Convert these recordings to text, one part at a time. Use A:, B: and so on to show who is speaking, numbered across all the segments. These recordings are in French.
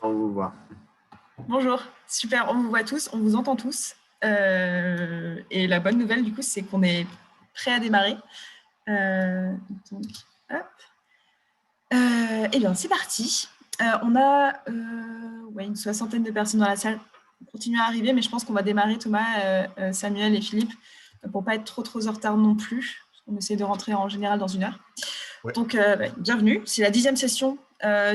A: On vous voit.
B: Bonjour, super, on vous voit tous, on vous entend tous. Et la bonne nouvelle, du coup, c'est qu'on est prêt à démarrer. Donc, hop. Eh bien, c'est parti. On a ouais, une soixantaine de personnes dans la salle. On continue à arriver, mais je pense qu'on va démarrer, Thomas, Samuel et Philippe, pour pas être trop en retard non plus. On essaie de rentrer en général dans 1 heure.
A: Ouais.
B: Donc, bienvenue. C'est la 10e session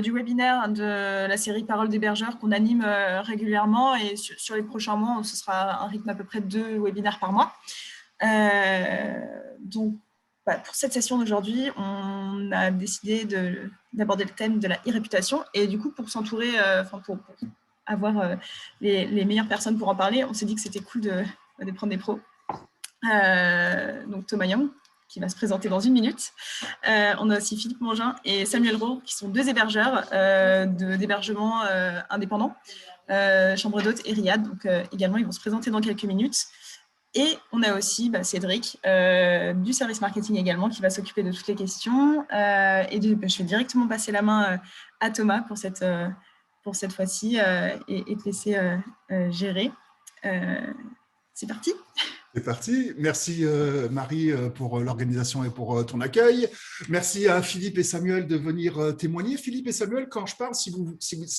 B: du webinaire de la série Paroles d'hébergeurs qu'on anime régulièrement. Et sur les prochains mois, ce sera un rythme à peu près de 2 webinaires par mois. Donc, pour cette session d'aujourd'hui, on a décidé d'aborder le thème de la e-réputation. Et du coup, pour s'entourer, pour avoir les meilleures personnes pour en parler, on s'est dit que c'était cool de prendre des pros. Donc, Thomas Young, qui va se présenter dans 1 minute. On a aussi Philippe Mangin et Samuel Roux, qui sont 2 hébergeurs d'hébergement indépendants, Chambre d'hôtes et Riyad. Donc, également, ils vont se présenter dans quelques minutes. Et on a aussi Cédric du service marketing également qui va s'occuper de toutes les questions. Je vais directement passer la main à Thomas pour cette fois-ci et te laisser gérer. C'est parti.
A: C'est parti. Merci Marie pour l'organisation et pour ton accueil. Merci à Philippe et Samuel de venir témoigner. Philippe et Samuel, quand je parle, s'il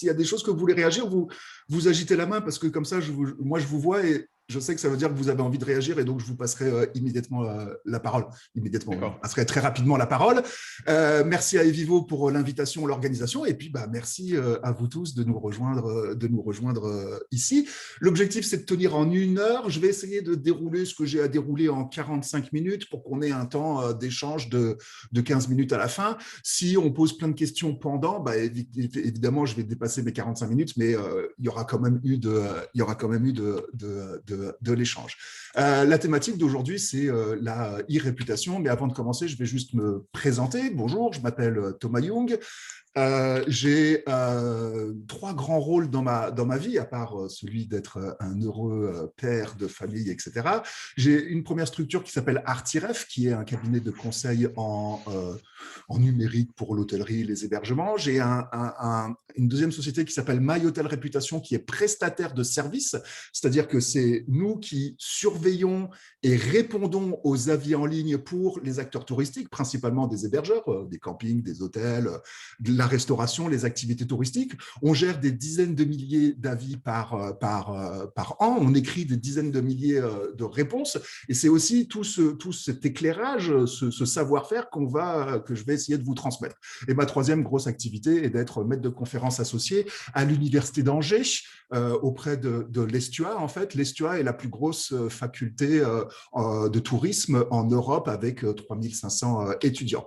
A: y a des choses que vous voulez réagir, vous agitez la main parce que comme ça, moi je vous vois et je sais que ça veut dire que vous avez envie de réagir et donc je vous passerai immédiatement la parole. Immédiatement, je vous passerai très rapidement la parole. Merci à Evivo pour l'invitation, l'organisation et puis merci à vous tous de nous rejoindre ici. L'objectif, c'est de tenir en 1 heure. Je vais essayer de dérouler ce que j'ai à dérouler en 45 minutes pour qu'on ait un temps d'échange de 15 minutes à la fin. Si on pose plein de questions pendant, évidemment, je vais dépasser mes 45 minutes, mais il y aura quand même eu de l'échange. La thématique d'aujourd'hui, c'est la e-réputation. Mais avant de commencer, je vais juste me présenter. Bonjour, je m'appelle Thomas Young. J'ai 3 grands rôles dans ma vie, à part celui d'être un heureux père de famille, etc. J'ai une première structure qui s'appelle Artiref, qui est un cabinet de conseil en numérique pour l'hôtellerie et les hébergements. J'ai une deuxième société qui s'appelle My Hotel Réputation, qui est prestataire de services, c'est-à-dire que c'est nous qui surveillons et répondons aux avis en ligne pour les acteurs touristiques, principalement des hébergeurs, des campings, des hôtels, de la restauration, les activités touristiques. On gère des dizaines de milliers d'avis par an, on écrit des dizaines de milliers de réponses, et c'est aussi tout cet éclairage, ce savoir-faire que je vais essayer de vous transmettre. Et ma troisième grosse activité est d'être maître de conférences associé à l'Université d'Angers, auprès de l'Estua. En fait, l'Estua est la plus grosse faculté de tourisme en Europe avec 3500 étudiants.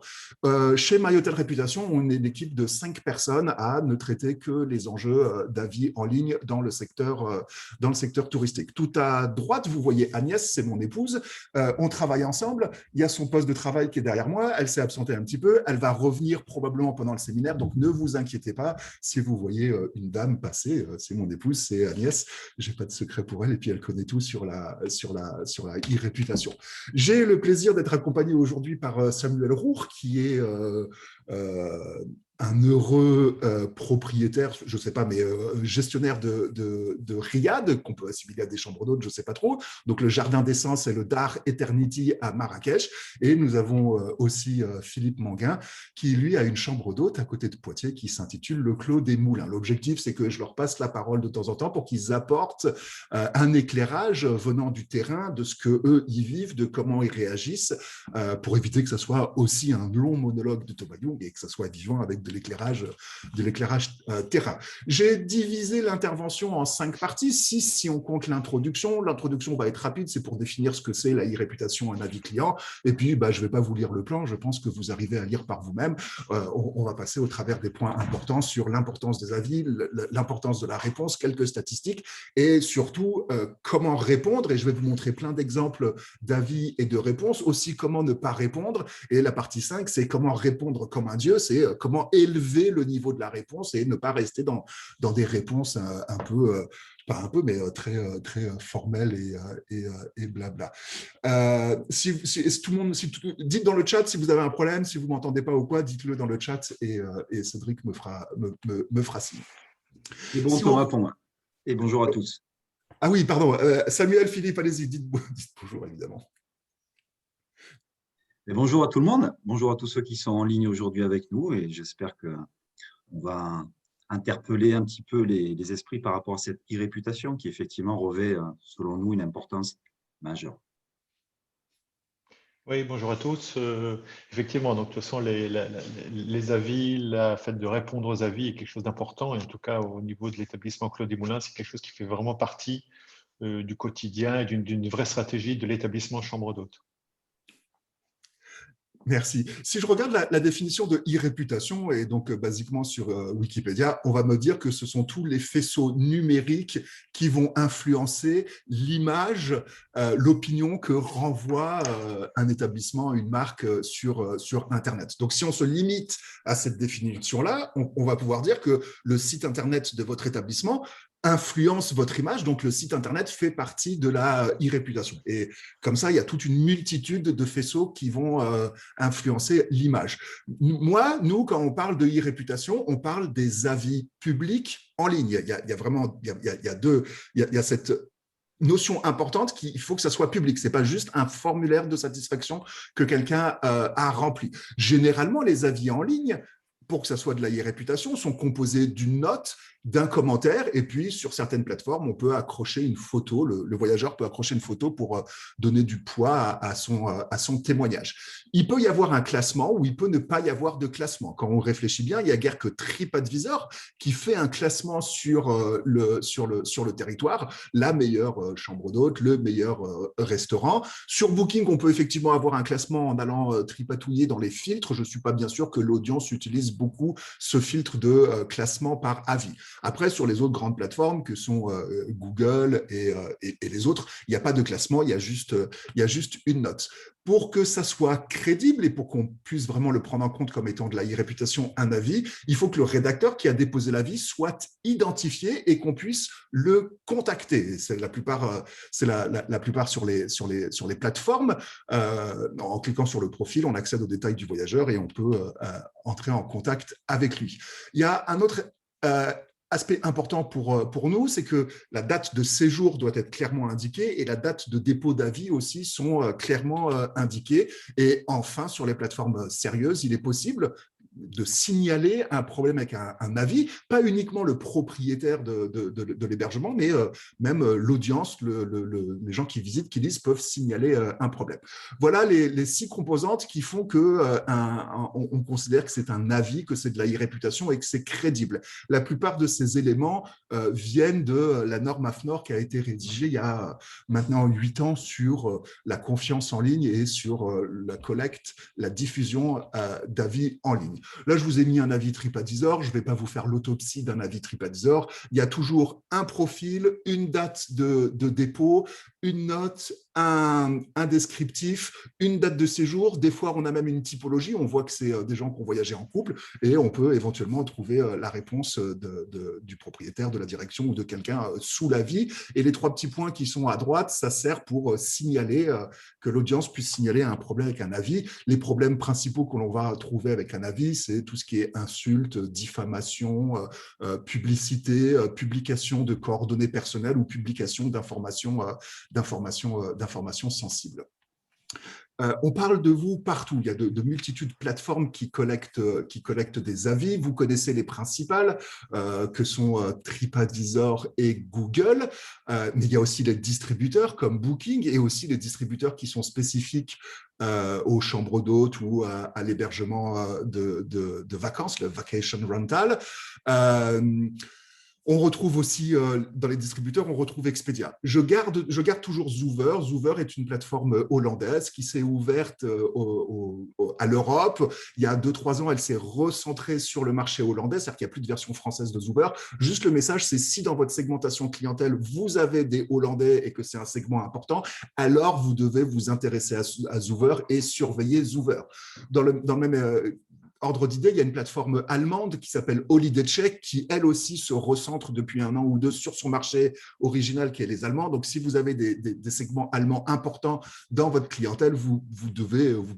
A: Chez My Hotel Réputation, on est une équipe de 5 personnes à ne traiter que les enjeux d'avis en ligne dans le secteur touristique. Tout à droite, vous voyez Agnès, c'est mon épouse. On travaille ensemble. Il y a son poste de travail qui est derrière moi. Elle s'est absentée un petit peu. Elle va revenir probablement pendant le séminaire. Donc, ne vous inquiétez pas. Si vous voyez une dame passer, c'est mon épouse, c'est Agnès. J'ai pas de secret pour elle. Et puis, elle connaît tout sur la e-réputation. J'ai le plaisir d'être accompagné aujourd'hui par Samuel Roux, qui est un heureux propriétaire, je ne sais pas, mais gestionnaire de Riyad, qu'on peut assimiler à des chambres d'hôtes, je ne sais pas trop. Donc, le Jardin d'Essence et le Dar Eternity à Marrakech. Et nous avons aussi Philippe Manguin, qui, lui, a une chambre d'hôte à côté de Poitiers qui s'intitule Le Clos des Moulins. L'objectif, c'est que je leur passe la parole de temps en temps pour qu'ils apportent un éclairage venant du terrain, de ce qu'eux y vivent, de comment ils réagissent, pour éviter que ça soit aussi un long monologue de Thomas Young et que ça soit vivant avec de l'éclairage terrain. J'ai divisé l'intervention en 5 parties, 6 si on compte l'introduction. L'introduction va être rapide, c'est pour définir ce que c'est la e-réputation, un avis client. Et puis, je ne vais pas vous lire le plan, je pense que vous arrivez à lire par vous-même. On va passer au travers des points importants sur l'importance des avis, l'importance de la réponse, quelques statistiques et surtout comment répondre. Et je vais vous montrer plein d'exemples d'avis et de réponses, aussi comment ne pas répondre. Et la partie 5, c'est comment répondre comme un dieu, c'est comment élever le niveau de la réponse et ne pas rester dans des réponses un peu, pas un peu, mais très formelles et blabla. Si tout le monde, dites dans le chat si vous avez un problème, si vous ne m'entendez pas ou quoi, dites-le dans le chat et Cédric me fera signe.
C: C'est bon,
A: Si
C: Thomas,
A: on-
C: pour moi. Et bonjour à tous.
A: Ah oui, pardon, Samuel, Philippe, allez-y, dites bonjour, évidemment.
C: Et bonjour à tout le monde. Bonjour à tous ceux qui sont en ligne aujourd'hui avec nous. Et j'espère qu'on va interpeller un petit peu les esprits par rapport à cette e-réputation qui, effectivement, revêt, selon nous, une importance majeure.
D: Oui, bonjour à tous. Effectivement, donc de toute façon, les avis, le fait de répondre aux avis est quelque chose d'important. Et en tout cas, au niveau de l'établissement Claude Desmoulins, c'est quelque chose qui fait vraiment partie du quotidien et d'une vraie stratégie de l'établissement Chambre d'hôtes.
A: Merci. Si je regarde la définition de e-réputation, et donc basiquement sur Wikipédia, on va me dire que ce sont tous les faisceaux numériques qui vont influencer l'image, l'opinion que renvoie un établissement, une marque sur Internet. Donc, si on se limite à cette définition-là, on va pouvoir dire que le site Internet de votre établissement influence votre image, donc le site Internet fait partie de la e-réputation. Et comme ça, il y a toute une multitude de faisceaux qui vont influencer l'image. Nous, quand on parle de e-réputation, on parle des avis publics en ligne. Il y a vraiment, il y a cette notion importante qu'il faut que ça soit public. C'est pas juste un formulaire de satisfaction que quelqu'un a rempli. Généralement, les avis en ligne, pour que ça soit de la e-réputation, sont composés d'une note, d'un commentaire, et puis sur certaines plateformes, on peut accrocher une photo, le voyageur peut accrocher une photo pour donner du poids à son témoignage. Il peut y avoir un classement ou il peut ne pas y avoir de classement. Quand on réfléchit bien, il n'y a guère que TripAdvisor qui fait un classement sur le territoire, la meilleure chambre d'hôte, le meilleur restaurant. Sur Booking, on peut effectivement avoir un classement en allant tripatouiller dans les filtres. Je ne suis pas bien sûr que l'audience utilise beaucoup ce filtre de classement par avis. Après, sur les autres grandes plateformes que sont Google et les autres, il n'y a pas de classement, il y a juste une note. Pour que ça soit crédible et pour qu'on puisse vraiment le prendre en compte comme étant de la e-réputation, un avis, il faut que le rédacteur qui a déposé l'avis soit identifié et qu'on puisse le contacter. C'est la plupart sur les plateformes. En cliquant sur le profil, on accède aux détails du voyageur et on peut entrer en contact avec lui. Il y a un autre aspect important pour nous, c'est que la date de séjour doit être clairement indiquée et la date de dépôt d'avis aussi sont clairement indiquées. Et enfin, sur les plateformes sérieuses, il est possible de signaler un problème avec un avis, pas uniquement le propriétaire de l'hébergement, mais même l'audience, les gens qui visitent, qui lisent, peuvent signaler un problème. Voilà les 6 composantes qui font qu'on considère que c'est un avis, que c'est de la e-réputation et que c'est crédible. La plupart de ces éléments viennent de la norme AFNOR qui a été rédigée il y a maintenant 8 ans sur la confiance en ligne et sur la collecte, la diffusion d'avis en ligne. Là, je vous ai mis un avis TripAdvisor. Je ne vais pas vous faire l'autopsie d'un avis TripAdvisor. Il y a toujours un profil, une date de dépôt, une note, un descriptif, une date de séjour. Des fois, on a même une typologie. On voit que c'est des gens qui ont voyagé en couple et on peut éventuellement trouver la réponse du propriétaire, de la direction ou de quelqu'un sous l'avis. Et les 3 petits points qui sont à droite, ça sert pour signaler, que l'audience puisse signaler un problème avec un avis. Les problèmes principaux que l'on va trouver avec un avis, c'est tout ce qui est insulte, diffamation, publicité, publication de coordonnées personnelles ou publication d'informations sensibles. On parle de vous partout. Il y a de multitudes de plateformes qui collectent des avis. Vous connaissez les principales, que sont TripAdvisor et Google. Mais il y a aussi les distributeurs comme Booking et aussi les distributeurs qui sont spécifiques aux chambres d'hôtes ou à l'hébergement de vacances, le vacation rental. On retrouve aussi, dans les distributeurs, on retrouve Expedia. Je garde toujours Zoover. Zoover est une plateforme hollandaise qui s'est ouverte à l'Europe. Il y a 2-3 ans, elle s'est recentrée sur le marché hollandais, c'est-à-dire qu'il n'y a plus de version française de Zoover. Juste le message, c'est si dans votre segmentation clientèle, vous avez des Hollandais et que c'est un segment important, alors vous devez vous intéresser à Zoover et surveiller Zoover. Dans le même ordre d'idée, il y a une plateforme allemande qui s'appelle Holiday Check, qui elle aussi se recentre depuis 1 an ou 2 sur son marché original qui est les Allemands. Donc, si vous avez des segments allemands importants dans votre clientèle, vous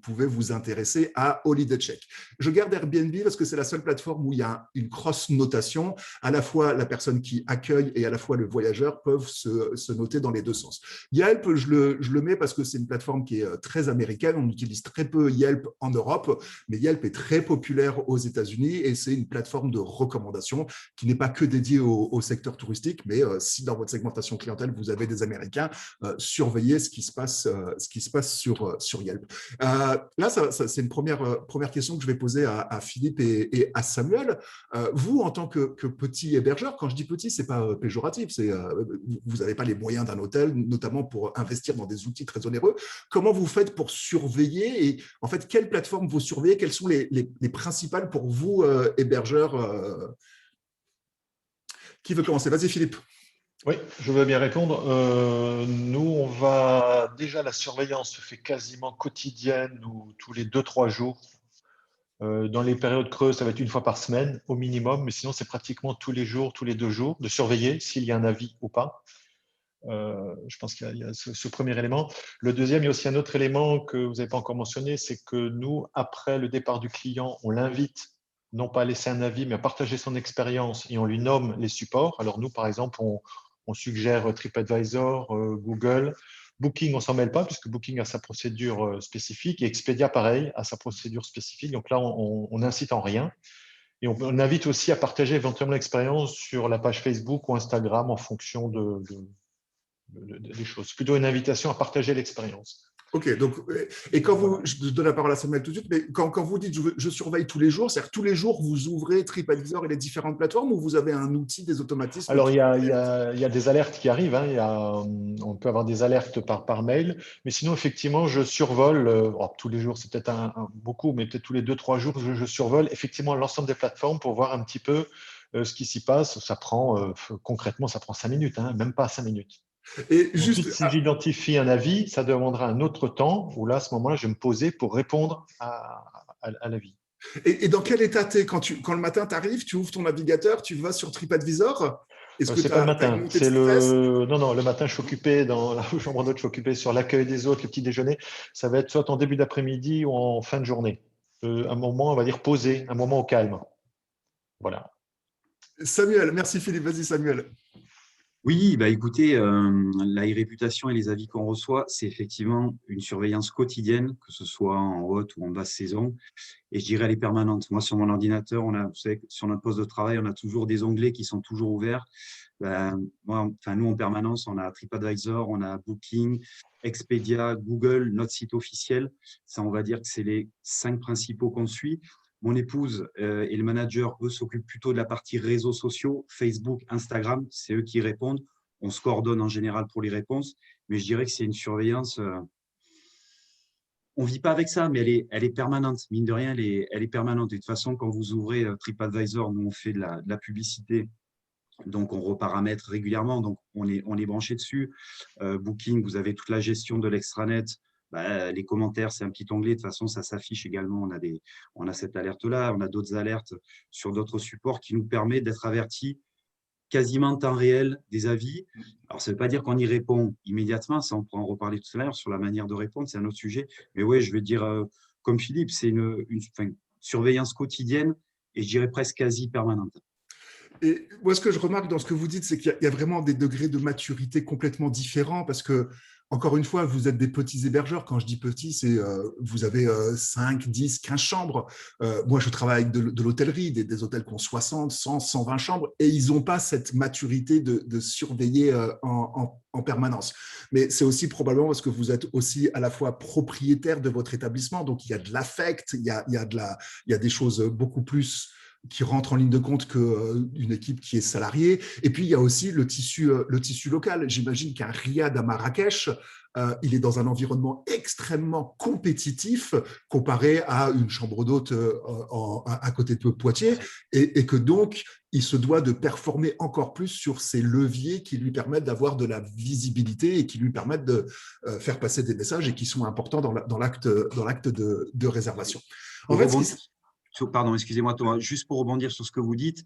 A: pouvez vous intéresser à Holiday Check. Je garde Airbnb parce que c'est la seule plateforme où il y a une cross-notation. À la fois, la personne qui accueille et à la fois le voyageur peuvent se noter dans les deux sens. Yelp, je le mets parce que c'est une plateforme qui est très américaine. On utilise très peu Yelp en Europe, mais Yelp est très populaire aux États-Unis et c'est une plateforme de recommandation qui n'est pas que dédiée au secteur touristique, mais si dans votre segmentation clientèle, vous avez des Américains, surveillez ce qui se passe sur Yelp. Là, c'est une première question que je vais poser à Philippe et à Samuel. Vous, en tant que petit hébergeur, quand je dis petit, ce n'est pas péjoratif, vous n'avez pas les moyens d'un hôtel, notamment pour investir dans des outils très onéreux. Comment vous faites pour surveiller et en fait, quelles plateformes vous surveillez? Quelles sont les principales pour vous, hébergeurs? Qui veut commencer? Vas-y, Philippe.
D: Oui, je veux bien répondre. Nous, déjà la surveillance se fait quasiment quotidienne ou tous les 2-3 jours. Dans les périodes creuses, ça va être 1 fois par semaine au minimum, mais sinon, c'est pratiquement tous les jours, tous les 2 jours, de surveiller s'il y a un avis ou pas. Je pense qu'il y a ce premier élément. Le deuxième, il y a aussi un autre élément que vous n'avez pas encore mentionné, c'est que nous, après le départ du client, on l'invite non pas à laisser un avis, mais à partager son expérience et on lui nomme les supports. Alors nous, par exemple, on suggère TripAdvisor, Google. Booking, on ne s'en mêle pas puisque Booking a sa procédure spécifique et Expedia, pareil, a sa procédure spécifique. Donc là, on n'incite en rien. Et on invite aussi à partager éventuellement l'expérience sur la page Facebook ou Instagram en fonction des choses. Plutôt une invitation à partager l'expérience.
A: Ok, donc, et quand je donne la parole à Samuel tout de suite, mais quand vous dites je surveille tous les jours, c'est-à-dire tous les jours vous ouvrez TripAdvisor et les différentes plateformes ou vous avez un outil, des automatismes?
D: Alors, il y a des alertes qui arrivent, hein. On peut avoir des alertes par mail, mais sinon, effectivement, je survole, tous les jours, c'est peut-être beaucoup, mais peut-être tous les 2-3 jours, je survole effectivement l'ensemble des plateformes pour voir un petit peu ce qui s'y passe. Ça prend, concrètement, ça prend 5 minutes, hein, même pas 5 minutes.
A: Et
D: ensuite, si j'identifie un avis, ça demandera un autre temps où là, à ce moment-là, je vais me poser pour répondre à l'avis.
A: Et dans quel état tu es quand le matin tu arrives, tu ouvres ton navigateur, tu vas sur TripAdvisor?
D: C'est pas le matin, c'est non, le matin, je suis occupé dans la chambre d'hôte, je suis occupé sur l'accueil des hôtes, le petit déjeuner. Ça va être soit en début d'après-midi ou en fin de journée. Un moment, on va dire posé, un moment au calme. Voilà.
A: Samuel, merci Philippe, vas-y Samuel.
C: Oui, écoutez, la e-réputation et les avis qu'on reçoit, c'est effectivement une surveillance quotidienne, que ce soit en haute ou en basse saison. Et je dirais, elle est permanente. Moi, sur mon ordinateur, vous savez, sur notre poste de travail, on a toujours des onglets qui sont toujours ouverts. Nous, en permanence, on a TripAdvisor, on a Booking, Expedia, Google, notre site officiel. Ça, on va dire que c'est les 5 principaux qu'on suit. Mon épouse et le manager, eux, s'occupent plutôt de la partie réseaux sociaux, Facebook, Instagram. C'est eux qui répondent. On se coordonne en général pour les réponses. Mais je dirais que c'est une surveillance… on ne vit pas avec ça, mais elle est permanente. Mine de rien, elle est permanente. Et de toute façon, quand vous ouvrez TripAdvisor, nous, on fait de la publicité. Donc, on reparamètre régulièrement. Donc, on est branché dessus. Booking, vous avez toute la gestion de l'extranet. Les commentaires, c'est un petit onglet. De toute façon, ça s'affiche également. On a cette alerte-là. On a d'autres alertes sur d'autres supports qui nous permettent d'être avertis quasiment en temps réel des avis. Alors, ça ne veut pas dire qu'on y répond immédiatement. Ça, on pourra en reparler tout à l'heure sur la manière de répondre. C'est un autre sujet. Mais oui, je veux dire, comme Philippe, c'est une surveillance quotidienne et je dirais presque quasi permanente.
A: Et moi, ce que je remarque dans ce que vous dites, c'est qu'il y a vraiment des degrés de maturité complètement différents parce que, encore une fois, vous êtes des petits hébergeurs. Quand je dis petits, c'est vous avez 5, 10, 15 chambres. Moi, je travaille avec de l'hôtellerie, des hôtels qui ont 60, 100, 120 chambres et ils n'ont pas cette maturité de surveiller en permanence. Mais c'est aussi probablement parce que vous êtes aussi à la fois propriétaire de votre établissement. Donc, il y a de l'affect, il y a des choses beaucoup plus qui rentre en ligne de compte qu'une équipe qui est salariée. Et puis, il y a aussi le tissu local. J'imagine qu'un riad à Marrakech, il est dans un environnement extrêmement compétitif comparé à une chambre d'hôte à côté de Poitiers et que donc, il se doit de performer encore plus sur ces leviers qui lui permettent d'avoir de la visibilité et qui lui permettent de faire passer des messages et qui sont importants dans l'acte de réservation. En fait,
C: Pardon, excusez-moi Thomas, juste pour rebondir sur ce que vous dites,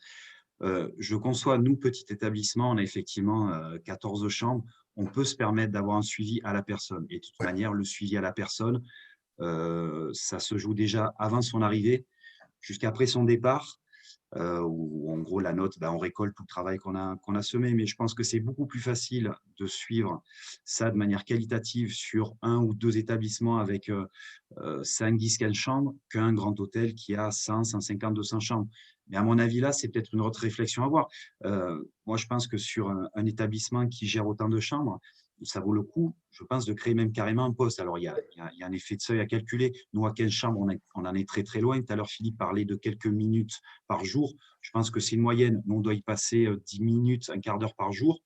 C: je conçois, nous, petit établissement, on a effectivement 14 chambres, on peut se permettre d'avoir un suivi à la personne. Et de toute manière, le suivi à la personne, ça se joue déjà avant son arrivée, jusqu'après son départ, où en gros, la note, on récolte tout le travail qu'on a semé. Mais je pense que c'est beaucoup plus facile de suivre ça de manière qualitative sur 1 ou 2 établissements avec 5, 10, 15 chambres qu'un grand hôtel qui a 100, 150, 200 chambres. Mais à mon avis, là, c'est peut-être une autre réflexion à avoir. Moi, je pense que sur un établissement qui gère autant de chambres, ça vaut le coup, je pense, de créer même carrément un poste. Alors, il y a un effet de seuil à calculer. Nous, à 15 chambres, on en est très, très loin. Tout à l'heure, Philippe parlait de quelques minutes par jour. Je pense que c'est une moyenne. Nous, on doit y passer 10 minutes, un quart d'heure par jour.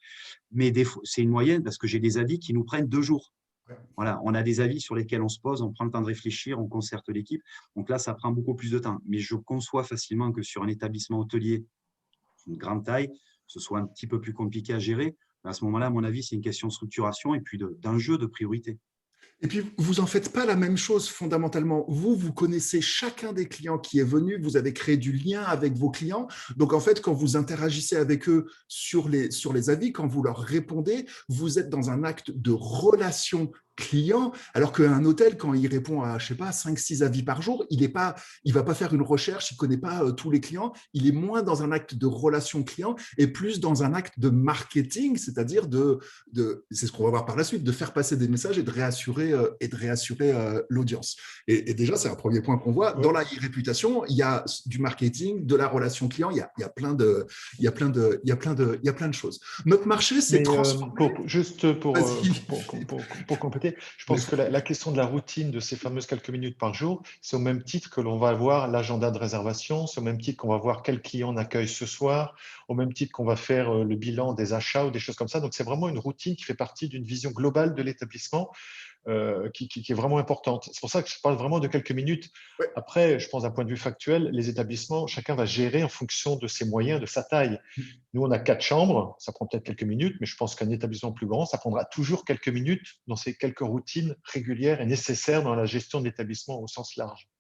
C: Mais c'est une moyenne parce que j'ai des avis qui nous prennent 2 jours. Voilà, on a des avis sur lesquels on se pose, on prend le temps de réfléchir, on concerte l'équipe. Donc là, ça prend beaucoup plus de temps. Mais je conçois facilement que sur un établissement hôtelier d'une grande taille, ce soit un petit peu plus compliqué à gérer. À ce moment-là, à mon avis, c'est une question de structuration et puis d'un jeu de priorité.
A: Et puis, vous n'en faites pas la même chose fondamentalement. Vous connaissez chacun des clients qui est venu, vous avez créé du lien avec vos clients. Donc, en fait, quand vous interagissez avec eux sur les avis, quand vous leur répondez, vous êtes dans un acte de relation client, alors qu'un hôtel, quand il répond à, je sais pas, 5-6 avis par jour, il va pas faire une recherche, il connaît pas tous les clients, il est moins dans un acte de relation client et plus dans un acte de marketing, c'est-à-dire c'est ce qu'on va voir par la suite, de faire passer des messages et de réassurer l'audience. Et déjà, c'est un premier point qu'on voit. Dans la réputation, il y a du marketing, de la relation client, il y a plein de choses. Notre marché, c'est transformé.
D: Pour compléter, je pense que la question de la routine de ces fameuses quelques minutes par jour, c'est au même titre que l'on va voir l'agenda de réservation, c'est au même titre qu'on va voir quel client on accueille ce soir, au même titre qu'on va faire le bilan des achats ou des choses comme ça. Donc, c'est vraiment une routine qui fait partie d'une vision globale de l'établissement qui est vraiment importante. C'est pour ça que je parle vraiment de quelques minutes.
A: Ouais.
D: Après, je pense d'un point de vue factuel, les établissements, chacun va gérer en fonction de ses moyens, de sa taille. Nous, on a 4 chambres, ça prend peut-être quelques minutes, mais je pense qu'un établissement plus grand, ça prendra toujours quelques minutes dans ces quelques routines régulières et nécessaires dans la gestion de l'établissement au sens large.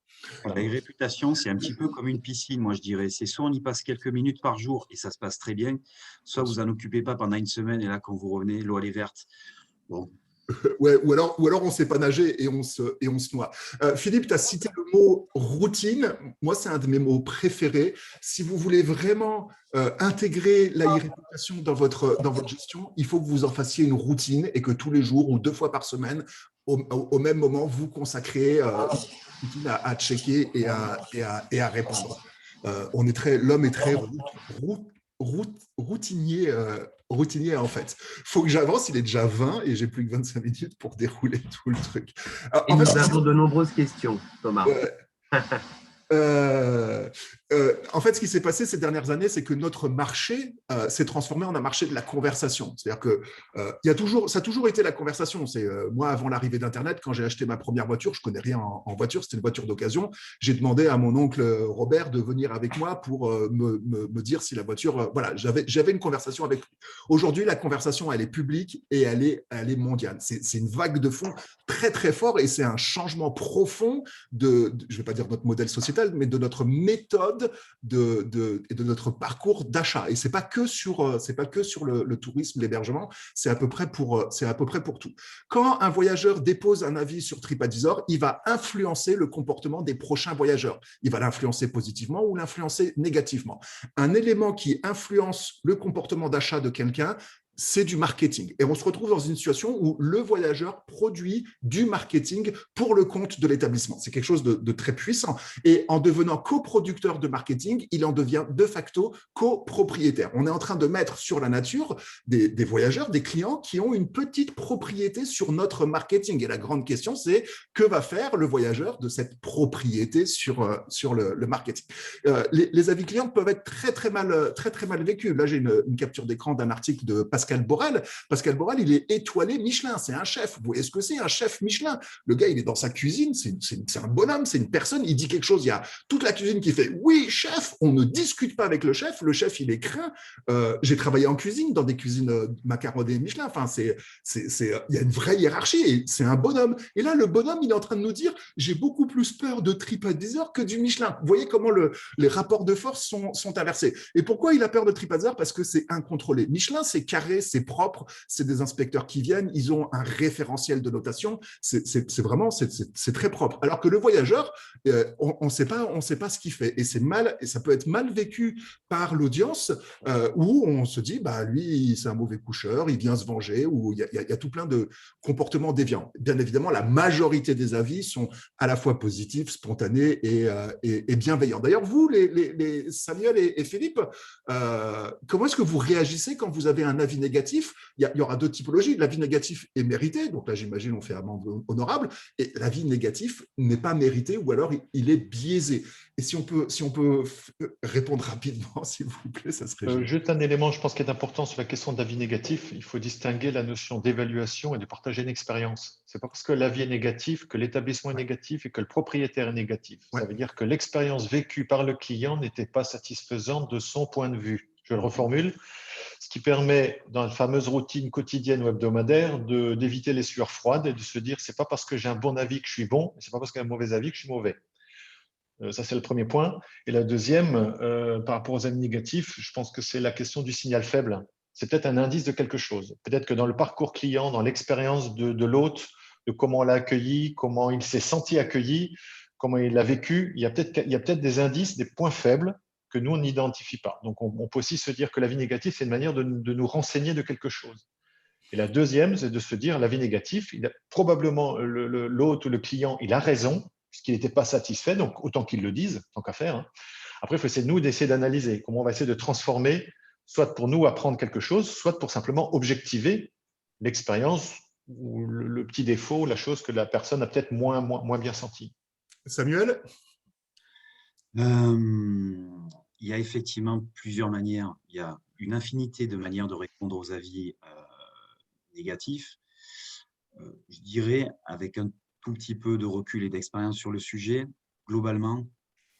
C: Voilà. La réputation, c'est un petit peu comme une piscine, moi je dirais. C'est soit on y passe quelques minutes par jour et ça se passe très bien, soit vous n'en occupez pas pendant une semaine et là, quand vous revenez, l'eau elle est verte. Bon.
A: Ouais, ou alors on ne sait pas nager et on se noie. Philippe, tu as cité le mot routine. Moi, c'est un de mes mots préférés. Si vous voulez vraiment intégrer la réputation dans votre gestion, il faut que vous en fassiez une routine et que tous les jours ou 2 fois par semaine, au même moment, vous consacrez une routine à checker et à répondre. L'homme est très routinier en fait. Faut que j'avance, il est déjà 20 et j'ai plus que 25 minutes pour dérouler tout le truc.
E: Alors, et nous avons de nombreuses questions, Thomas.
A: En fait, ce qui s'est passé ces dernières années, c'est que notre marché s'est transformé en un marché de la conversation. C'est-à-dire que ça a toujours été la conversation. Moi, avant l'arrivée d'Internet, quand j'ai acheté ma première voiture, je connais rien en voiture, c'était une voiture d'occasion. J'ai demandé à mon oncle Robert de venir avec moi pour me dire si la voiture. Voilà, j'avais une conversation avec lui. Aujourd'hui, la conversation, elle est publique et elle est mondiale. C'est une vague de fond très très fort et c'est un changement profond je ne vais pas dire notre modèle sociétal, mais de notre méthode et de notre parcours d'achat. Et c'est pas que sur le tourisme, l'hébergement, c'est à peu près pour tout. Quand un voyageur dépose un avis sur TripAdvisor, il va influencer le comportement des prochains voyageurs. Il va l'influencer positivement ou l'influencer négativement. Un élément qui influence le comportement d'achat de quelqu'un, c'est du marketing. Et on se retrouve dans une situation où le voyageur produit du marketing pour le compte de l'établissement. C'est quelque chose de très puissant. Et en devenant coproducteur de marketing, il en devient de facto copropriétaire. On est en train de mettre sur la nature des voyageurs, des clients qui ont une petite propriété sur notre marketing. Et la grande question, c'est que va faire le voyageur de cette propriété sur le marketing. Les avis clients peuvent être très, très mal vécus. Là, j'ai une capture d'écran d'un article de Pascal Pascal Borel. Pascal Borel, il est étoilé Michelin, c'est un chef. Vous voyez ce que c'est, un chef Michelin? Le gars, il est dans sa cuisine, c'est un bonhomme, c'est une personne, il dit quelque chose, il y a toute la cuisine qui fait « Oui, chef !» On ne discute pas avec le chef, il est craint. J'ai travaillé en cuisine, dans des cuisines macaronnées Michelin, enfin, il y a une vraie hiérarchie, et c'est un bonhomme. Et là, le bonhomme, il est en train de nous dire « J'ai beaucoup plus peur de TripAdvisor que du Michelin. » Vous voyez comment les rapports de force sont inversés. Et pourquoi il a peur de TripAdvisor? Parce que c'est incontrôlé. Michelin, c'est carré, c'est propre, c'est des inspecteurs qui viennent, ils ont un référentiel de notation, c'est vraiment, c'est très propre. Alors que le voyageur, on ne sait pas ce qu'il fait. Et c'est mal, et ça peut être mal vécu par l'audience, où on se dit, bah, lui, c'est un mauvais coucheur, il vient se venger, ou il y a tout plein de comportements déviants. Bien évidemment, la majorité des avis sont à la fois positifs, spontanés et bienveillants. D'ailleurs, vous, les Samuel et Philippe, comment est-ce que vous réagissez quand vous avez un avis négatif? Il y aura deux typologies. L'avis négatif est mérité, donc là, j'imagine, on fait amende honorable, et l'avis négatif n'est pas mérité, ou alors il est biaisé. Et si on peut répondre rapidement, s'il vous plaît, ça serait génial.
D: Juste un élément, je pense, qui est important sur la question d'avis négatif. Il faut distinguer la notion d'évaluation et de partager une expérience. Ce n'est pas parce que l'avis est négatif que l'établissement est négatif et que le propriétaire est négatif. Ça veut dire que l'expérience vécue par le client n'était pas satisfaisante de son point de vue. Je le reformule. Ce qui permet, dans la fameuse routine quotidienne ou hebdomadaire, d'éviter les sueurs froides et de se dire c'est pas parce que j'ai un bon avis que je suis bon, c'est pas parce que j'ai un mauvais avis que je suis mauvais. Ça, c'est le premier point. Et la deuxième, par rapport aux avis négatifs, je pense que c'est la question du signal faible. C'est peut-être un indice de quelque chose. Peut-être que dans le parcours client, dans l'expérience de l'hôte, de comment on l'a accueilli, comment il s'est senti accueilli, comment il l'a vécu, il y a peut-être des indices, des points faibles que nous, on n'identifie pas. Donc, on peut aussi se dire que l'avis négatif, c'est une manière de nous renseigner de quelque chose. Et la deuxième, c'est de se dire l'avis négatif, probablement l'hôte ou le client, il a raison, puisqu'il n'était pas satisfait, donc autant qu'il le dise, tant qu'à faire. Après, il faut essayer d'essayer d'analyser comment on va essayer de transformer, soit pour nous apprendre quelque chose, soit pour simplement objectiver l'expérience ou le petit défaut, la chose que la personne a peut-être moins bien senti.
A: Samuel?
C: Il y a effectivement plusieurs manières. Il y a une infinité de manières de répondre aux avis négatifs. Je dirais, avec un tout petit peu de recul et d'expérience sur le sujet, globalement,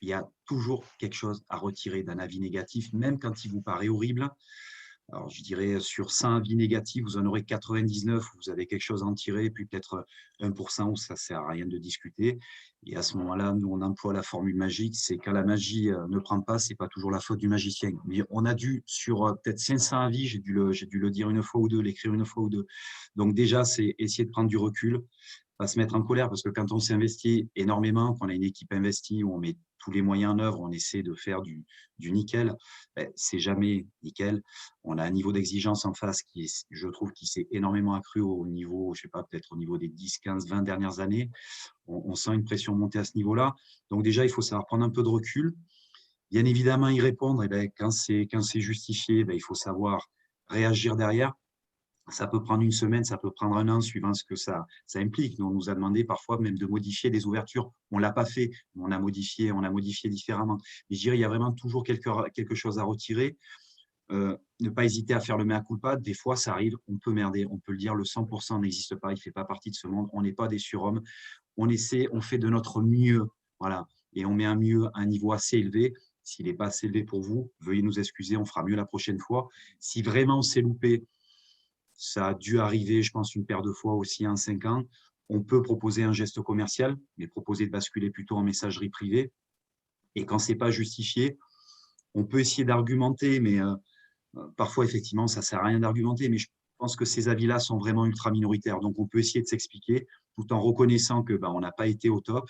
C: il y a toujours quelque chose à retirer d'un avis négatif, même quand il vous paraît horrible. Alors, je dirais, sur 100 avis négatifs, vous en aurez 99 où vous avez quelque chose à en tirer, puis peut-être 1% où ça ne sert à rien de discuter. Et à ce moment-là, nous, on emploie la formule magique, c'est quand la magie ne prend pas, ce n'est pas toujours la faute du magicien. Mais on a dû, sur peut-être 500 avis, j'ai dû le dire une fois ou deux, l'écrire une fois ou deux. Donc déjà, c'est essayer de prendre du recul, pas se mettre en colère, parce que quand on s'investit énormément, qu'on a une équipe investie, où on met tous les moyens en œuvre, on essaie de faire du nickel, ben, c'est jamais nickel. On a un niveau d'exigence en face qui, je trouve, qui s'est énormément accru au niveau, je sais pas, peut-être au niveau des 10, 15, 20 dernières années. On sent une pression monter à ce niveau-là. Donc déjà, il faut savoir prendre un peu de recul. Bien évidemment, y répondre, et ben, quand c'est justifié, ben, il faut savoir réagir derrière. Ça peut prendre une semaine, ça peut prendre un an, suivant ce que ça implique. Nous, on nous a demandé parfois même de modifier des ouvertures. On ne l'a pas fait, mais on a modifié différemment. Mais je dirais, il y a vraiment toujours quelque chose à retirer. Ne pas hésiter à faire le mea culpa. Des fois, ça arrive, on peut merder, on peut le dire, le 100% n'existe pas, il ne fait pas partie de ce monde, on n'est pas des surhommes. On essaie, on fait de notre mieux, voilà, et on met un mieux à un niveau assez élevé. S'il n'est pas assez élevé pour vous, veuillez nous excuser, on fera mieux la prochaine fois. Si vraiment on s'est loupé, ça a dû arriver, je pense, une paire de fois aussi en 5 ans. On peut proposer un geste commercial, mais proposer de basculer plutôt en messagerie privée. Et quand ce n'est pas justifié, on peut essayer d'argumenter, mais parfois, effectivement, ça ne sert à rien d'argumenter. Mais je pense que ces avis-là sont vraiment ultra minoritaires. Donc, on peut essayer de s'expliquer tout en reconnaissant que on n'a pas été au top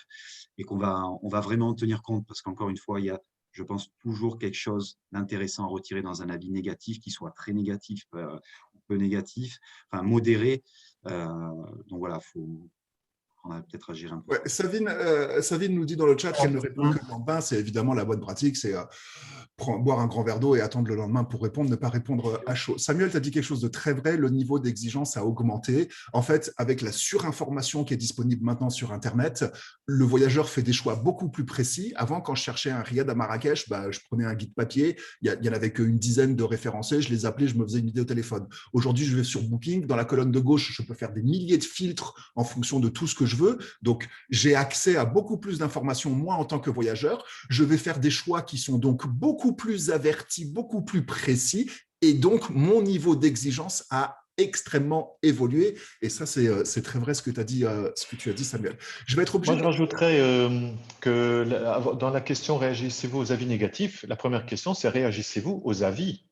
C: et qu'on va vraiment en tenir compte. Parce qu'encore une fois, il y a, je pense, toujours quelque chose d'intéressant à retirer dans un avis négatif, qui soit très négatif, peu négatif, enfin modéré. Donc voilà, faut on va peut-être agir un peu.
A: Ouais, Savine nous dit dans le chat qu'elle ne répond que le lendemain. C'est évidemment la bonne pratique, c'est boire un grand verre d'eau et attendre le lendemain pour répondre, ne pas répondre à chaud. Samuel, tu as dit quelque chose de très vrai, le niveau d'exigence a augmenté. En fait, avec la surinformation qui est disponible maintenant sur Internet, le voyageur fait des choix beaucoup plus précis. Avant, quand je cherchais un riad à Marrakech, je prenais un guide papier, il n'y en avait qu'une dizaine de référencés, je les appelais, je me faisais une idée au téléphone. Aujourd'hui, je vais sur Booking, dans la colonne de gauche, je peux faire des milliers de filtres en fonction de tout ce que je veux. Donc, j'ai accès à beaucoup plus d'informations, moi, en tant que voyageur. Je vais faire des choix qui sont donc beaucoup plus avertis, beaucoup plus précis. Et donc, mon niveau d'exigence a extrêmement évolué. Et ça, c'est très vrai ce que tu as dit, Samuel. Je vais être obligé.
D: Moi, je rajouterais que dans la question « Réagissez-vous aux avis négatifs ?» la première question, c'est « Réagissez-vous aux avis ?»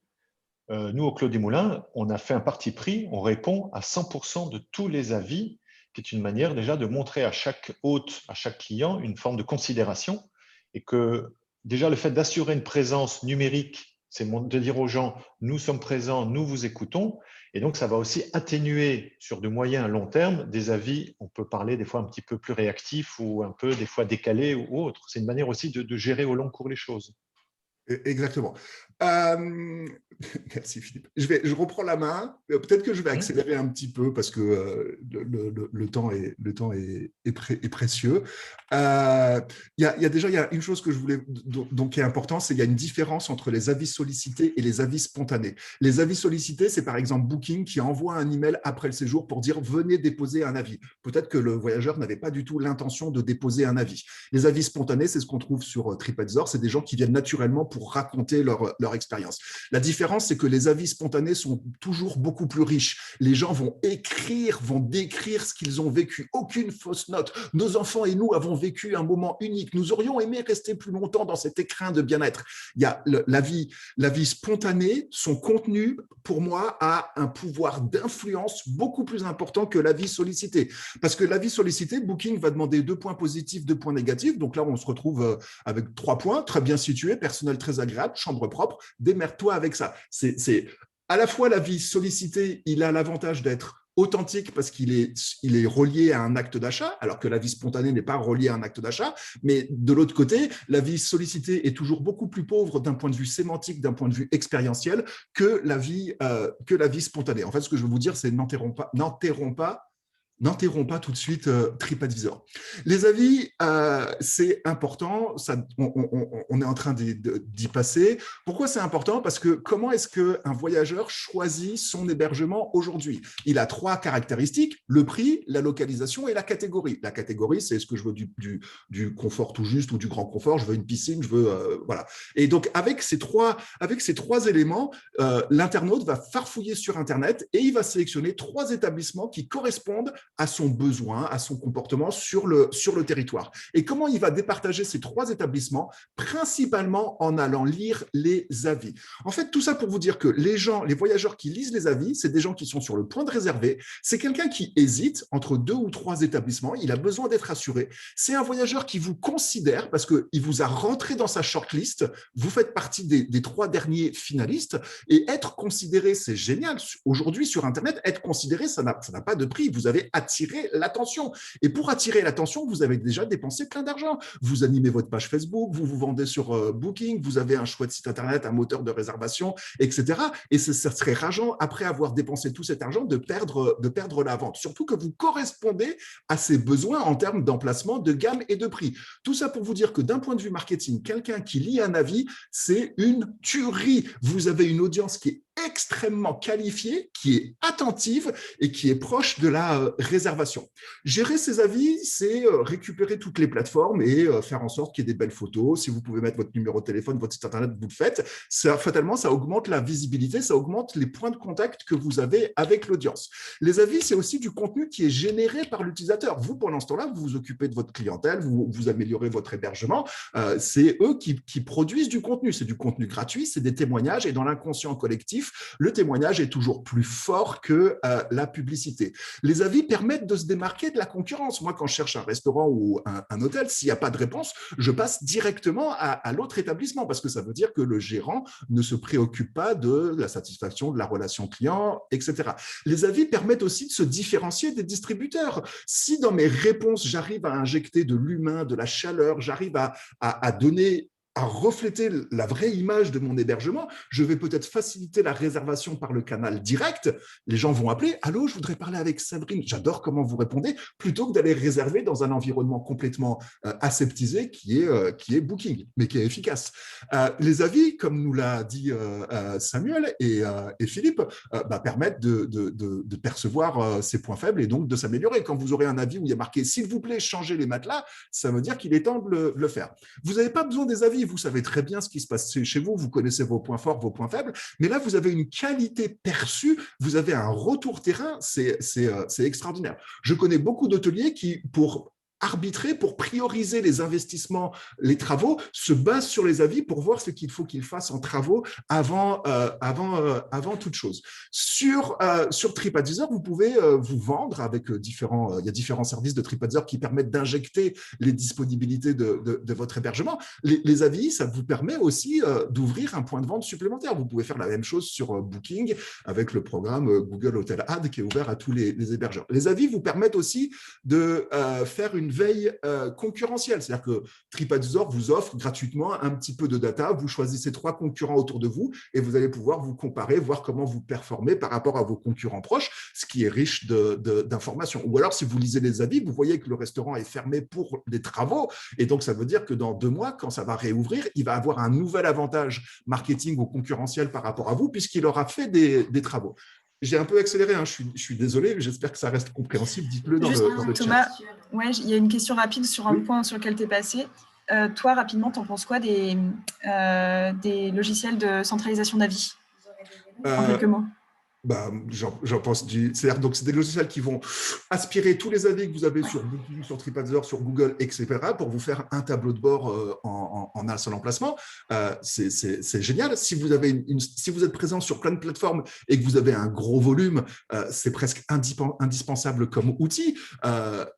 D: Nous, au Clos des Moulins, on a fait un parti pris, on répond à 100% de tous les avis, qui est une manière déjà de montrer à chaque hôte, à chaque client, une forme de considération, et que déjà le fait d'assurer une présence numérique, c'est de dire aux gens, nous sommes présents, nous vous écoutons, et donc ça va aussi atténuer sur de moyen à long terme des avis, on peut parler des fois un petit peu plus réactifs ou un peu des fois décalés ou autres. C'est une manière aussi de gérer au long cours les choses.
A: Exactement. Merci Philippe. Je reprends la main. Peut-être que je vais accélérer un petit peu parce que le temps est précieux. Il y a une chose que je voulais donc qui est importante, c'est qu'il y a une différence entre les avis sollicités et les avis spontanés. Les avis sollicités, c'est par exemple Booking qui envoie un email après le séjour pour dire venez déposer un avis. Peut-être que le voyageur n'avait pas du tout l'intention de déposer un avis. Les avis spontanés, c'est ce qu'on trouve sur TripAdvisor, c'est des gens qui viennent naturellement pour raconter leur expérience. La différence, c'est que les avis spontanés sont toujours beaucoup plus riches. Les gens vont écrire, vont décrire ce qu'ils ont vécu. Aucune fausse note. Nos enfants et nous avons vécu un moment unique. Nous aurions aimé rester plus longtemps dans cet écrin de bien-être. Il y a l'avis spontané, son contenu, pour moi, a un pouvoir d'influence beaucoup plus important que l'avis sollicité. Parce que l'avis sollicité, Booking va demander 2 points positifs, 2 points négatifs. Donc là, on se retrouve avec 3 points, très bien situés, personnel très agréable, chambre propre, démerde-toi avec ça. C'est à la fois l'avis sollicité, il a l'avantage d'être authentique parce qu'il est relié à un acte d'achat, alors que l'avis spontané n'est pas relié à un acte d'achat. Mais de l'autre côté, l'avis sollicité est toujours beaucoup plus pauvre d'un point de vue sémantique, d'un point de vue expérientiel que l'avis spontané. En fait, ce que je veux vous dire, c'est n'enterrons pas tout de suite TripAdvisor. Les avis, c'est important, on est en train d'y passer. Pourquoi c'est important? Parce que comment est-ce qu'un voyageur choisit son hébergement aujourd'hui? Il a 3 caractéristiques, le prix, la localisation et la catégorie. La catégorie, c'est est-ce que je veux du confort tout juste ou du grand confort, je veux une piscine, je veux… voilà. Et donc, avec ces trois éléments, l'internaute va farfouiller sur Internet et il va sélectionner 3 établissements qui correspondent à son besoin, à son comportement sur le territoire. Et comment il va départager ces 3 établissements? Principalement en allant lire les avis. En fait, tout ça pour vous dire que les voyageurs qui lisent les avis, c'est des gens qui sont sur le point de réserver. C'est quelqu'un qui hésite entre 2 ou 3 établissements. Il a besoin d'être assuré. C'est un voyageur qui vous considère parce qu'il vous a rentré dans sa shortlist. Vous faites partie des 3 derniers finalistes. Et être considéré, c'est génial. Aujourd'hui, sur Internet, être considéré, ça n'a pas de prix. Vous avez attirer l'attention. Et pour attirer l'attention, vous avez déjà dépensé plein d'argent. Vous animez votre page Facebook, vous vous vendez sur Booking, vous avez un chouette site Internet, un moteur de réservation, etc. Et ça serait rageant, après avoir dépensé tout cet argent, de perdre la vente. Surtout que vous correspondez à ses besoins en termes d'emplacement, de gamme et de prix. Tout ça pour vous dire que d'un point de vue marketing, quelqu'un qui lit un avis, c'est une tuerie. Vous avez une audience qui est extrêmement qualifiée, qui est attentive et qui est proche de la réservation. Gérer ces avis, c'est récupérer toutes les plateformes et faire en sorte qu'il y ait des belles photos. Si vous pouvez mettre votre numéro de téléphone, votre site Internet, vous le faites. Fatalement, ça augmente la visibilité, ça augmente les points de contact que vous avez avec l'audience. Les avis, c'est aussi du contenu qui est généré par l'utilisateur. Vous, pendant ce temps-là, vous vous occupez de votre clientèle, vous améliorez votre hébergement. C'est eux qui produisent du contenu. C'est du contenu gratuit, c'est des témoignages et dans l'inconscient collectif, subjectif, le témoignage est toujours plus fort que la publicité. Les avis permettent de se démarquer de la concurrence. Moi, quand je cherche un restaurant ou un hôtel, s'il n'y a pas de réponse, je passe directement à l'autre établissement parce que ça veut dire que le gérant ne se préoccupe pas de la satisfaction de la relation client, etc. Les avis permettent aussi de se différencier des distributeurs. Si dans mes réponses, j'arrive à injecter de l'humain, de la chaleur, j'arrive à donner, à refléter la vraie image de mon hébergement, je vais peut-être faciliter la réservation par le canal direct. Les gens vont appeler « Allô, je voudrais parler avec Sabrine. J'adore comment vous répondez », plutôt que d'aller réserver dans un environnement complètement aseptisé qui est Booking, mais qui est efficace. Les avis, comme nous l'a dit Samuel et Philippe, permettent de percevoir ses points faibles et donc de s'améliorer. Quand vous aurez un avis où il y a marqué « S'il vous plaît, changez les matelas », ça veut dire qu'il est temps de le faire. Vous n'avez pas besoin des avis, vous savez très bien ce qui se passe chez vous, vous connaissez vos points forts, vos points faibles, mais là, vous avez une qualité perçue, vous avez un retour terrain, c'est extraordinaire. Je connais beaucoup d'hôteliers qui, pour arbitrer, pour prioriser les investissements, les travaux, se basent sur les avis pour voir ce qu'il faut qu'ils fassent en travaux avant toute chose. Sur TripAdvisor, vous pouvez vous vendre avec il y a différents services de TripAdvisor qui permettent d'injecter les disponibilités de votre hébergement. Les avis, ça vous permet aussi d'ouvrir un point de vente supplémentaire. Vous pouvez faire la même chose sur Booking avec le programme Google Hotel Ad qui est ouvert à tous les hébergeurs. Les avis vous permettent aussi de faire une veille concurrentielle, c'est-à-dire que TripAdvisor vous offre gratuitement un petit peu de data, vous choisissez 3 concurrents autour de vous et vous allez pouvoir vous comparer, voir comment vous performez par rapport à vos concurrents proches, ce qui est riche d'informations. Ou alors, si vous lisez les avis, vous voyez que le restaurant est fermé pour des travaux et donc ça veut dire que dans 2 mois, quand ça va réouvrir, il va avoir un nouvel avantage marketing ou concurrentiel par rapport à vous puisqu'il aura fait des travaux. J'ai un peu accéléré, hein. Je suis désolé, j'espère que ça reste compréhensible. Dites-le dans le
B: Thomas,
A: chat.
B: Ouais, il y a une question rapide sur un point sur lequel tu es passé. Toi, rapidement, tu en penses quoi des logiciels de centralisation d'avis en quelques mots?
A: J'en pense c'est-à-dire donc c'est des logiciels qui vont aspirer tous les avis que vous avez sur Booking, sur TripAdvisor, sur Google, etc. pour vous faire un tableau de bord en un seul emplacement. C'est génial. Si vous êtes présent sur plein de plateformes et que vous avez un gros volume, c'est presque indispensable comme outil.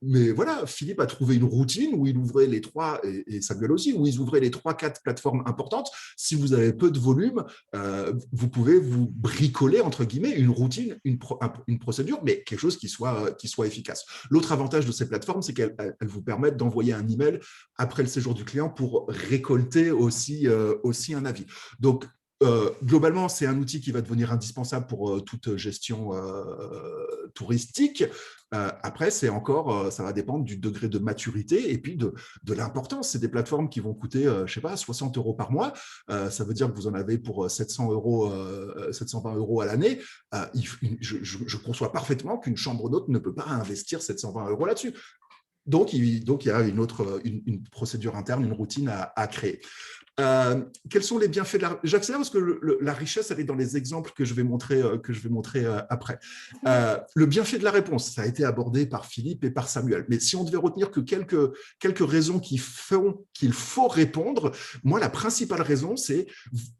A: Mais voilà, Philippe a trouvé une routine où il ouvrait les 3, et Samuel aussi, où ils ouvraient les 3-4 plateformes importantes. Si vous avez peu de volume, vous pouvez vous bricoler, entre guillemets, une routine, une procédure, mais quelque chose qui soit efficace. L'autre avantage de ces plateformes, c'est qu'elles vous permettent d'envoyer un email après le séjour du client pour récolter aussi un avis. Donc, globalement, c'est un outil qui va devenir indispensable pour toute gestion touristique. Après, ça va dépendre du degré de maturité et puis de l'importance. C'est des plateformes qui vont coûter, je sais pas, 60 € par mois. Ça veut dire que vous en avez pour 720 € à l'année. Je conçois parfaitement qu'une chambre d'hôte ne peut pas investir 720 € là-dessus. Donc, il y a une procédure interne, une routine à créer. Quels sont les bienfaits de la… J'accélère parce que la richesse, elle est dans les exemples que je vais montrer après. Le bienfait de la réponse, ça a été abordé par Philippe et par Samuel. Mais si on devait retenir que quelques raisons qui font qu'il faut répondre, moi, la principale raison, c'est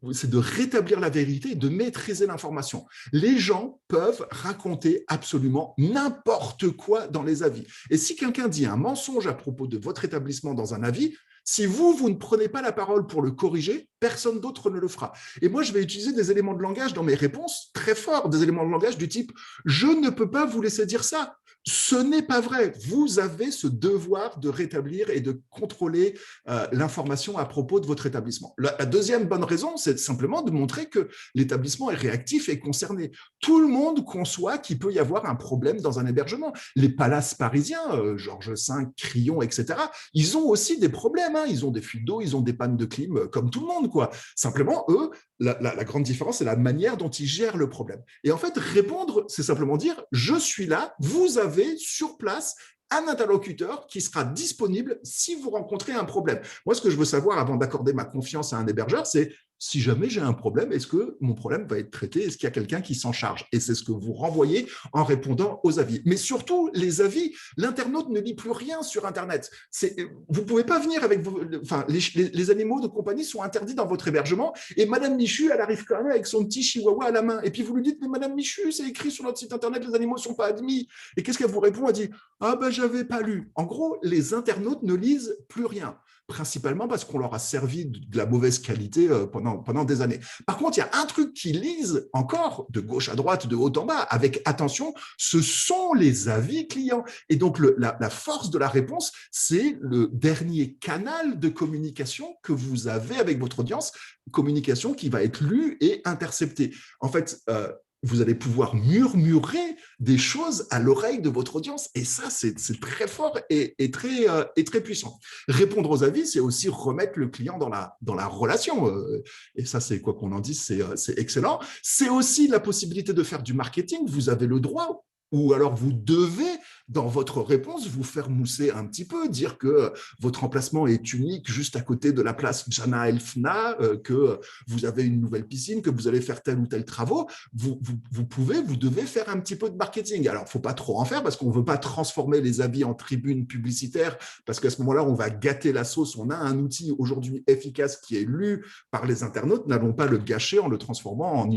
A: de rétablir la vérité et de maîtriser l'information. Les gens peuvent raconter absolument n'importe quoi dans les avis. Et si quelqu'un dit un mensonge à propos de votre établissement dans un avis, si vous ne prenez pas la parole pour le corriger, personne d'autre ne le fera. Et moi, je vais utiliser des éléments de langage dans mes réponses très forts, des éléments de langage du type « je ne peux pas vous laisser dire ça ». Ce n'est pas vrai. Vous avez ce devoir de rétablir et de contrôler l'information à propos de votre établissement. La deuxième bonne raison, c'est simplement de montrer que l'établissement est réactif et concerné. Tout le monde conçoit qu'il peut y avoir un problème dans un hébergement. Les palaces parisiens, Georges V, Crillon, etc., ils ont aussi des problèmes. Hein. Ils ont des fuites d'eau, ils ont des pannes de clim, comme tout le monde, quoi. Simplement, eux, la grande différence, c'est la manière dont ils gèrent le problème. Et en fait, répondre, c'est simplement dire « je suis là, vous avez sur place un interlocuteur qui sera disponible si vous rencontrez un problème ». Moi, ce que je veux savoir avant d'accorder ma confiance à un hébergeur, c'est si jamais j'ai un problème, est-ce que mon problème va être traité? Est-ce qu'il y a quelqu'un qui s'en charge? Et c'est ce que vous renvoyez en répondant aux avis. Mais surtout, les avis, l'internaute ne lit plus rien sur Internet. Vous ne pouvez pas venir avec vos… Enfin, les animaux de compagnie sont interdits dans votre hébergement et Madame Michu, elle arrive quand même avec son petit chihuahua à la main. Et puis vous lui dites, mais Madame Michu, c'est écrit sur notre site Internet, les animaux ne sont pas admis. Et qu'est-ce qu'elle vous répond? Elle dit, ah ben, j'avais pas lu. En gros, les internautes ne lisent plus rien, principalement parce qu'on leur a servi de la mauvaise qualité pendant des années. Par contre, il y a un truc qu'ils lisent encore, de gauche à droite, de haut en bas, avec attention, ce sont les avis clients. Et donc, la force de la réponse, c'est le dernier canal de communication que vous avez avec votre audience, communication qui va être lue et interceptée. En fait, vous allez pouvoir murmurer des choses à l'oreille de votre audience. Et ça, c'est très fort et très puissant. Répondre aux avis, c'est aussi remettre le client dans la relation. Et ça, c'est quoi qu'on en dise, c'est excellent. C'est aussi la possibilité de faire du marketing. Vous avez le droit, ou alors vous devez, dans votre réponse, vous faire mousser un petit peu, dire que votre emplacement est unique juste à côté de la place Jana Elfna, que vous avez une nouvelle piscine, que vous allez faire tel ou tel travaux. Vous devez faire un petit peu de marketing. Alors, il ne faut pas trop en faire parce qu'on ne veut pas transformer les avis en tribune publicitaire parce qu'à ce moment-là, on va gâter la sauce. On a un outil aujourd'hui efficace qui est lu par les internautes. N'allons pas le gâcher en le transformant en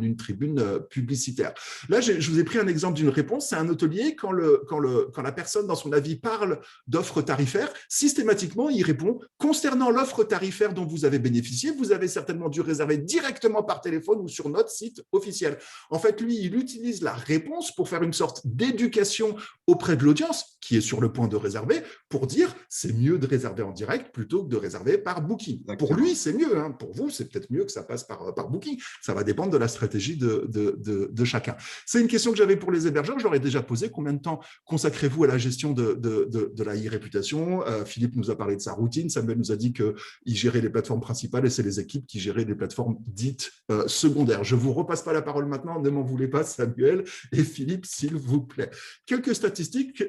A: une tribune publicitaire. Là, je vous ai pris un exemple d'une réponse. C'est un hôtelier, quand la personne dans son avis parle d'offres tarifaires, systématiquement, il répond « Concernant l'offre tarifaire dont vous avez bénéficié, vous avez certainement dû réserver directement par téléphone ou sur notre site officiel. » En fait, lui, il utilise la réponse pour faire une sorte d'éducation auprès de l'audience qui est sur le point de réserver pour dire « C'est mieux de réserver en direct plutôt que de réserver par Booking. » Pour lui, c'est mieux. Hein. Pour vous, c'est peut-être mieux que ça passe par Booking. Ça va dépendre de la stratégie de chacun. C'est une question que j'avais pour les hébergeurs. Je leur ai déjà posé. Combien de temps consacrez-vous à la gestion de la e-réputation? Philippe nous a parlé de sa routine. Samuel nous a dit qu'il gérait les plateformes principales et c'est les équipes qui géraient les plateformes dites secondaires. Je ne vous repasse pas la parole maintenant. Ne m'en voulez pas, Samuel et Philippe, s'il vous plaît. Quelques statistiques.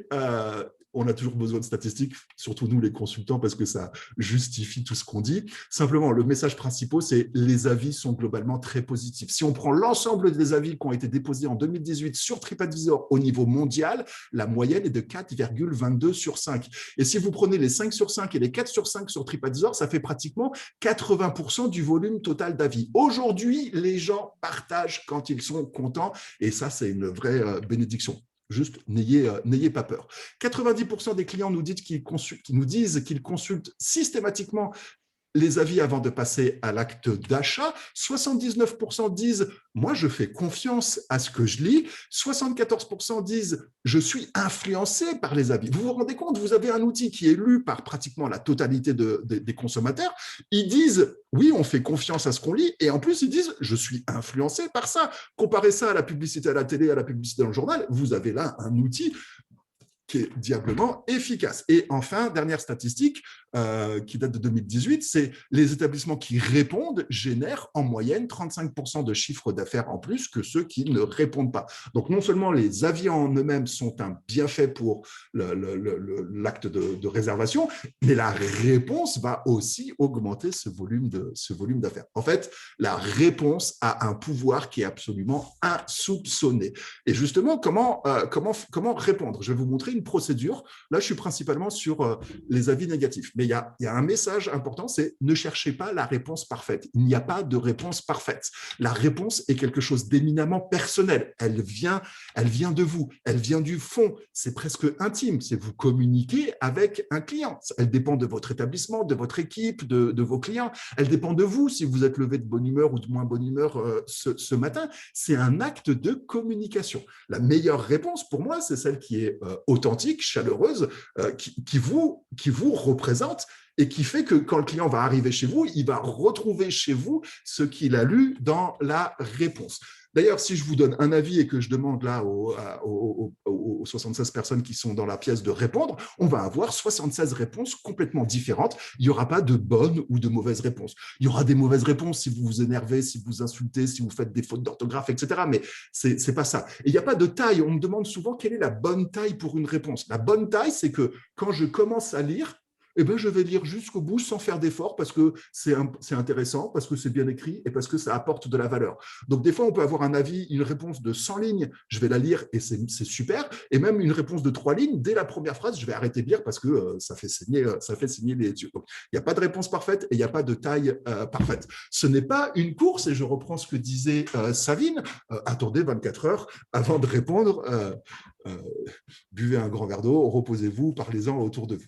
A: On a toujours besoin de statistiques, surtout nous les consultants, parce que ça justifie tout ce qu'on dit. Simplement, le message principal, c'est les avis sont globalement très positifs. Si on prend l'ensemble des avis qui ont été déposés en 2018 sur TripAdvisor au niveau mondial, la moyenne est de 4,22 sur 5. Et si vous prenez les 5 sur 5 et les 4 sur 5 sur TripAdvisor, ça fait pratiquement 80% du volume total d'avis. Aujourd'hui, les gens partagent quand ils sont contents et ça, c'est une vraie bénédiction. Juste, n'ayez pas peur. 90% des clients nous disent qu'ils consultent systématiquement les avis avant de passer à l'acte d'achat. 79% disent « moi, je fais confiance à ce que je lis ». 74% disent « je suis influencé par les avis ». Vous vous rendez compte, vous avez un outil qui est lu par pratiquement la totalité des consommateurs. Ils disent « oui, on fait confiance à ce qu'on lit » et en plus, ils disent « je suis influencé par ça ». Comparez ça à la publicité à la télé, à la publicité dans le journal, vous avez là un outil qui est diablement efficace. Et enfin, dernière statistique qui date de 2018, c'est les établissements qui répondent génèrent en moyenne 35% de chiffre d'affaires en plus que ceux qui ne répondent pas. Donc, non seulement les avis en eux-mêmes sont un bienfait pour l'acte de réservation, mais la réponse va aussi augmenter ce volume d'affaires. En fait, la réponse a un pouvoir qui est absolument insoupçonné. Et justement, comment répondre? Je vais vous montrer une procédure. Là, je suis principalement sur les avis négatifs. Mais il y a un message important, c'est ne cherchez pas la réponse parfaite. Il n'y a pas de réponse parfaite. La réponse est quelque chose d'éminemment personnel. Elle vient de vous. Elle vient du fond. C'est presque intime. C'est vous communiquer avec un client. Elle dépend de votre établissement, de votre équipe, de vos clients. Elle dépend de vous si vous êtes levé de bonne humeur ou de moins bonne humeur ce matin. C'est un acte de communication. La meilleure réponse pour moi, c'est celle qui est authentique, chaleureuse, qui vous représente et qui fait que quand le client va arriver chez vous, il va retrouver chez vous ce qu'il a lu dans la réponse. D'ailleurs, si je vous donne un avis et que je demande là aux 76 personnes qui sont dans la pièce de répondre, on va avoir 76 réponses complètement différentes. Il n'y aura pas de bonnes ou de mauvaises réponses. Il y aura des mauvaises réponses si vous vous énervez, si vous insultez, si vous faites des fautes d'orthographe, etc. Mais c'est pas ça. Et il n'y a pas de taille. On me demande souvent quelle est la bonne taille pour une réponse. La bonne taille, c'est que quand je commence à lire, eh ben, je vais lire jusqu'au bout sans faire d'effort parce que c'est intéressant, parce que c'est bien écrit et parce que ça apporte de la valeur. Donc, des fois, on peut avoir un avis, une réponse de 100 lignes, je vais la lire et c'est super. Et même une réponse de 3 lignes, dès la première phrase, je vais arrêter de lire parce que ça fait saigner les yeux. Donc, il n'y a pas de réponse parfaite et il n'y a pas de taille parfaite. Ce n'est pas une course, et je reprends ce que disait Savine, attendez 24 heures avant de répondre, buvez un grand verre d'eau, reposez-vous, parlez-en autour de vous.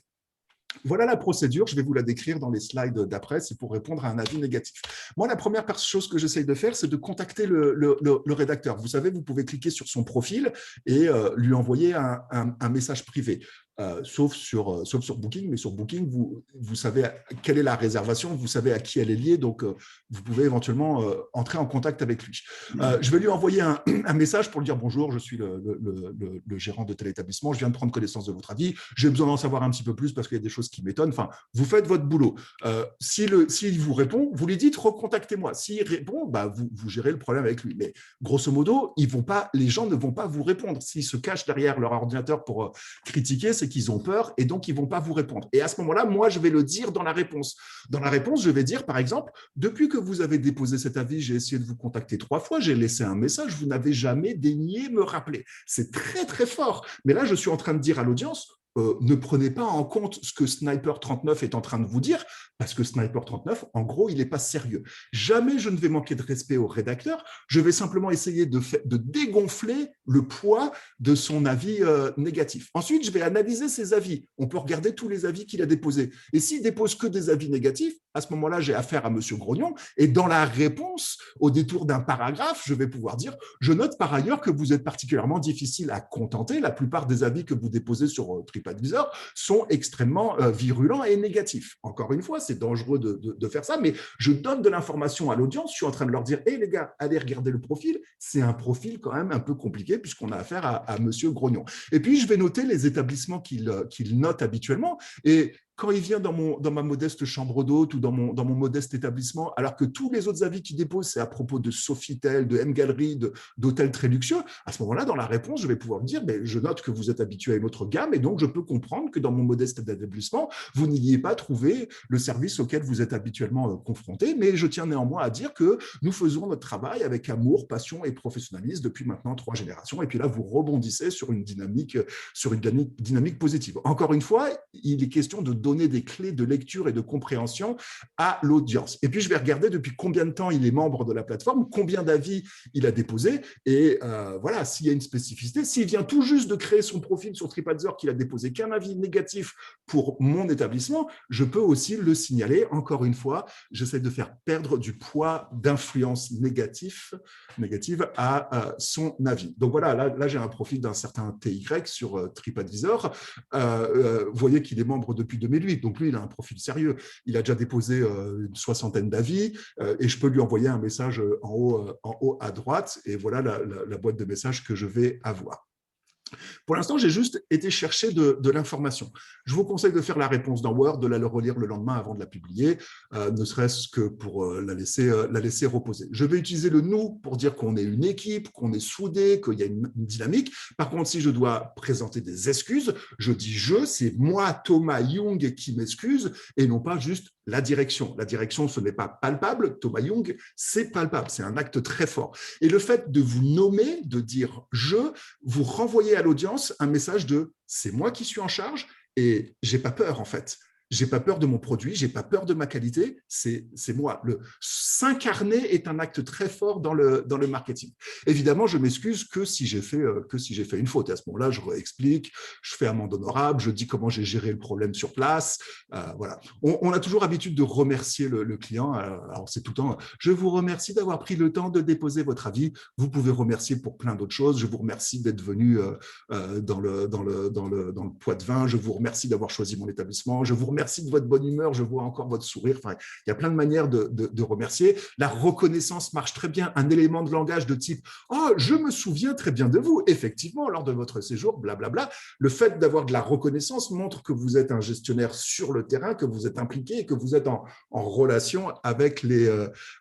A: Voilà la procédure, je vais vous la décrire dans les slides d'après, c'est pour répondre à un avis négatif. Moi, la première chose que j'essaye de faire, c'est de contacter le rédacteur. Vous savez, vous pouvez cliquer sur son profil et lui envoyer un message privé. Sauf sur Booking, mais sur Booking, vous savez quelle est la réservation, vous savez à qui elle est liée, donc vous pouvez éventuellement entrer en contact avec lui. Je vais lui envoyer un message pour lui dire « Bonjour, je suis le gérant de tel établissement, je viens de prendre connaissance de votre avis, j'ai besoin d'en savoir un petit peu plus parce qu'il y a des choses qui m'étonnent. » Enfin, vous faites votre boulot. S'il vous répond, vous lui dites « Recontactez-moi ». S'il répond, bah, vous gérez le problème avec lui. Mais grosso modo, les gens ne vont pas vous répondre. S'ils se cachent derrière leur ordinateur pour critiquer, c'est qu'ils ont peur et donc ils ne vont pas vous répondre. Et à ce moment-là, moi, je vais le dire dans la réponse. Dans la réponse, je vais dire, par exemple, depuis que vous avez déposé cet avis, j'ai essayé de vous contacter 3 fois, j'ai laissé un message, vous n'avez jamais daigné me rappeler. C'est très, très fort. Mais là, je suis en train de dire à l'audience, ne prenez pas en compte ce que Sniper 39 est en train de vous dire, parce que Sniper 39, en gros, il n'est pas sérieux. Jamais je ne vais manquer de respect au rédacteur, je vais simplement essayer de dégonfler le poids de son avis négatif. Ensuite, je vais analyser ses avis. On peut regarder tous les avis qu'il a déposés. Et s'il dépose que des avis négatifs, à ce moment-là, j'ai affaire à M. Grognon, et dans la réponse, au détour d'un paragraphe, je vais pouvoir dire « Je note par ailleurs que vous êtes particulièrement difficile à contenter. La plupart des avis que vous déposez sur TripAdvisor sont extrêmement virulents et négatifs. » Encore une fois, c'est dangereux de faire ça, mais je donne de l'information à l'audience. Je suis en train de leur dire « Hé les gars, allez regarder le profil. » C'est un profil quand même un peu compliqué puisqu'on a affaire à M. Grognon. Et puis, je vais noter les établissements qu'il note habituellement. Et quand il vient dans ma modeste chambre d'hôte ou dans mon modeste établissement, alors que tous les autres avis qu'il dépose, c'est à propos de Sofitel, de M-Gallery, d'hôtels très luxueux, à ce moment-là, dans la réponse, je vais pouvoir me dire « Je note que vous êtes habitué à une autre gamme et donc je peux comprendre que dans mon modeste établissement, vous n'ayez pas trouvé le service auquel vous êtes habituellement confronté, mais je tiens néanmoins à dire que nous faisons notre travail avec amour, passion et professionnalisme depuis maintenant 3 générations. » Et puis là, vous rebondissez sur une dynamique positive. Encore une fois, il est question de donner des clés de lecture et de compréhension à l'audience. Et puis, je vais regarder depuis combien de temps il est membre de la plateforme, combien d'avis il a déposé, et voilà, s'il y a une spécificité. S'il vient tout juste de créer son profil sur TripAdvisor, qu'il a déposé qu'un avis négatif pour mon établissement, je peux aussi le signaler. Encore une fois, j'essaie de faire perdre du poids d'influence négative à son avis. Donc voilà, là j'ai un profil d'un certain TY sur TripAdvisor. Vous voyez qu'il est membre depuis 2008. Donc, lui, il a un profil sérieux. Il a déjà déposé une 60aine d'avis et je peux lui envoyer un message en haut à droite. Et voilà la boîte de messages que je vais avoir. Pour l'instant, j'ai juste été chercher de l'information. Je vous conseille de faire la réponse dans Word, de la relire le lendemain avant de la publier, ne serait-ce que pour la laisser reposer. Je vais utiliser le « nous » pour dire qu'on est une équipe, qu'on est soudé, qu'il y a une dynamique. Par contre, si je dois présenter des excuses, je dis « je », c'est moi, Thomas Young, qui m'excuse, et non pas juste la direction. La direction, ce n'est pas palpable. Thomas Young, c'est palpable. C'est un acte très fort. Et le fait de vous nommer, de dire « je », vous renvoyez à l'audience un message de « c'est moi qui suis en charge et j'ai pas peur en fait ». J'ai pas peur de mon produit, j'ai pas peur de ma qualité, c'est moi. S'incarner est un acte très fort dans le marketing. Évidemment, je m'excuse que si j'ai fait une faute. Et à ce moment-là, je réexplique, je fais amende honorable, je dis comment j'ai géré le problème sur place. Voilà. On a toujours l'habitude de remercier le client. Alors, c'est tout le temps, je vous remercie d'avoir pris le temps de déposer votre avis. Vous pouvez remercier pour plein d'autres choses. Je vous remercie d'être venu dans le Poids-de-Vin. Je vous remercie d'avoir choisi mon établissement. Je vous remercie de votre bonne humeur, je vois encore votre sourire. Enfin, il y a plein de manières de remercier. La reconnaissance marche très bien. Un élément de langage de type « Oh, je me souviens très bien de vous. Effectivement, lors de votre séjour, blablabla. » Le fait d'avoir de la reconnaissance montre que vous êtes un gestionnaire sur le terrain, que vous êtes impliqué et que vous êtes en relation avec les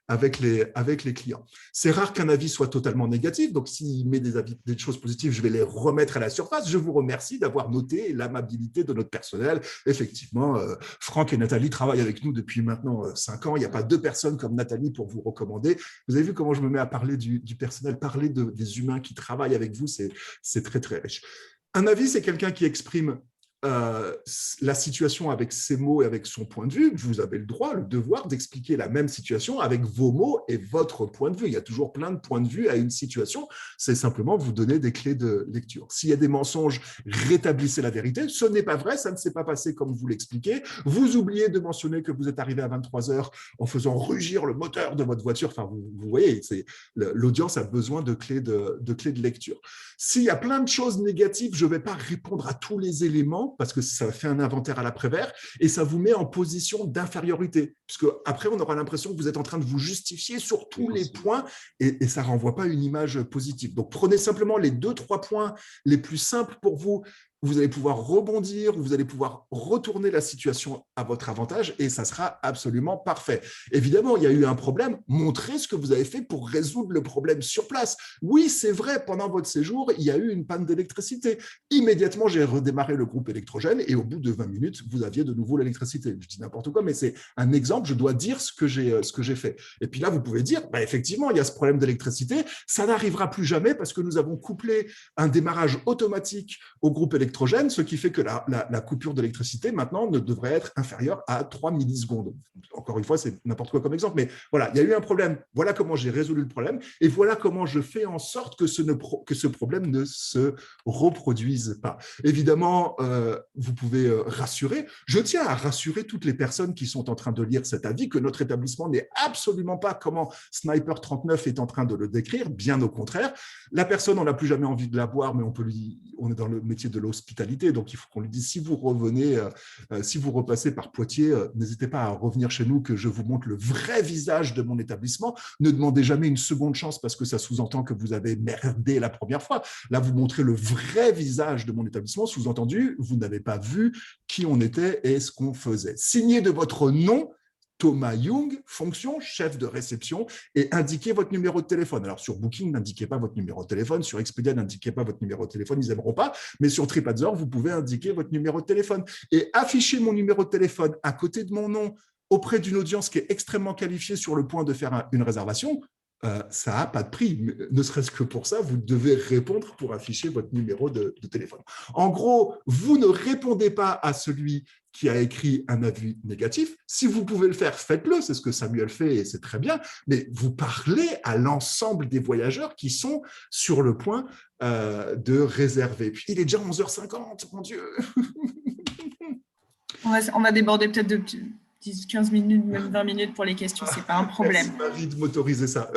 A: avec les clients. C'est rare qu'un avis soit totalement négatif, donc s'il met des choses positives, je vais les remettre à la surface. Je vous remercie d'avoir noté l'amabilité de notre personnel. Effectivement, Franck et Nathalie travaillent avec nous depuis maintenant 5 ans. Il n'y a pas 2 personnes comme Nathalie pour vous recommander. Vous avez vu comment je me mets à parler du personnel, parler des humains qui travaillent avec vous, c'est très, très riche. Un avis, c'est quelqu'un qui exprime la situation avec ses mots et avec son point de vue. Vous avez le droit, le devoir d'expliquer la même situation avec vos mots et votre point de vue. Il y a toujours plein de points de vue à une situation. C'est simplement vous donner des clés de lecture. S'il y a des mensonges, rétablissez la vérité. Ce n'est pas vrai, ça ne s'est pas passé comme vous l'expliquez. Vous oubliez de mentionner que vous êtes arrivé à 23h en faisant rugir le moteur de votre voiture. Enfin, vous voyez, l'audience a besoin de clés de lecture. S'il y a plein de choses négatives, je ne vais pas répondre à tous les éléments parce que ça fait un inventaire à l'après-vert et ça vous met en position d'infériorité, puisque après on aura l'impression que vous êtes en train de vous justifier sur tous les points et ça ne renvoie pas une image positive. Donc prenez simplement les 2-3 points les plus simples pour vous. Vous allez pouvoir rebondir, vous allez pouvoir retourner la situation à votre avantage et ça sera absolument parfait. Évidemment, il y a eu un problème, montrez ce que vous avez fait pour résoudre le problème sur place. Oui, c'est vrai, pendant votre séjour, il y a eu une panne d'électricité. Immédiatement, j'ai redémarré le groupe électrogène et au bout de 20 minutes, vous aviez de nouveau l'électricité. Je dis n'importe quoi, mais c'est un exemple, je dois dire ce que j'ai fait. Et puis là, vous pouvez dire, effectivement, il y a ce problème d'électricité, ça n'arrivera plus jamais parce que nous avons couplé un démarrage automatique au groupe électrogène, ce qui fait que la coupure d'électricité maintenant ne devrait être inférieure à 3 millisecondes. Encore une fois, c'est n'importe quoi comme exemple, mais voilà, il y a eu un problème. Voilà comment j'ai résolu le problème et voilà comment je fais en sorte que ce problème ne se reproduise pas. Évidemment, vous pouvez rassurer. Je tiens à rassurer toutes les personnes qui sont en train de lire cet avis que notre établissement n'est absolument pas comment Sniper 39 est en train de le décrire, bien au contraire. La personne, on n'a plus jamais envie de la voir, mais on est dans le métier de l'hospitalité, donc il faut qu'on lui dise si vous revenez, si vous repassez par Poitiers, n'hésitez pas à revenir chez nous que je vous montre le vrai visage de mon établissement. Ne demandez jamais une seconde chance parce que ça sous-entend que vous avez merdé la première fois. Là, vous montrez le vrai visage de mon établissement, sous-entendu, vous n'avez pas vu qui on était et ce qu'on faisait. Signez de votre nom Thomas Young, fonction, chef de réception, et indiquez votre numéro de téléphone. Alors, sur Booking, n'indiquez pas votre numéro de téléphone. Sur Expedia, n'indiquez pas votre numéro de téléphone, ils n'aimeront pas. Mais sur TripAdvisor, vous pouvez indiquer votre numéro de téléphone. Et affichez mon numéro de téléphone à côté de mon nom auprès d'une audience qui est extrêmement qualifiée sur le point de faire une réservation. Ça n'a pas de prix, ne serait-ce que pour ça, vous devez répondre pour afficher votre numéro de téléphone. En gros, vous ne répondez pas à celui qui a écrit un avis négatif. Si vous pouvez le faire, faites-le, c'est ce que Samuel fait et c'est très bien, mais vous parlez à l'ensemble des voyageurs qui sont sur le point de réserver. Puis il est déjà 11h50, mon Dieu.
B: On va déborder peut-être de 10, 15 minutes, même 20 minutes pour les questions, c'est pas un problème.
A: Merci Marie de m'autoriser ça.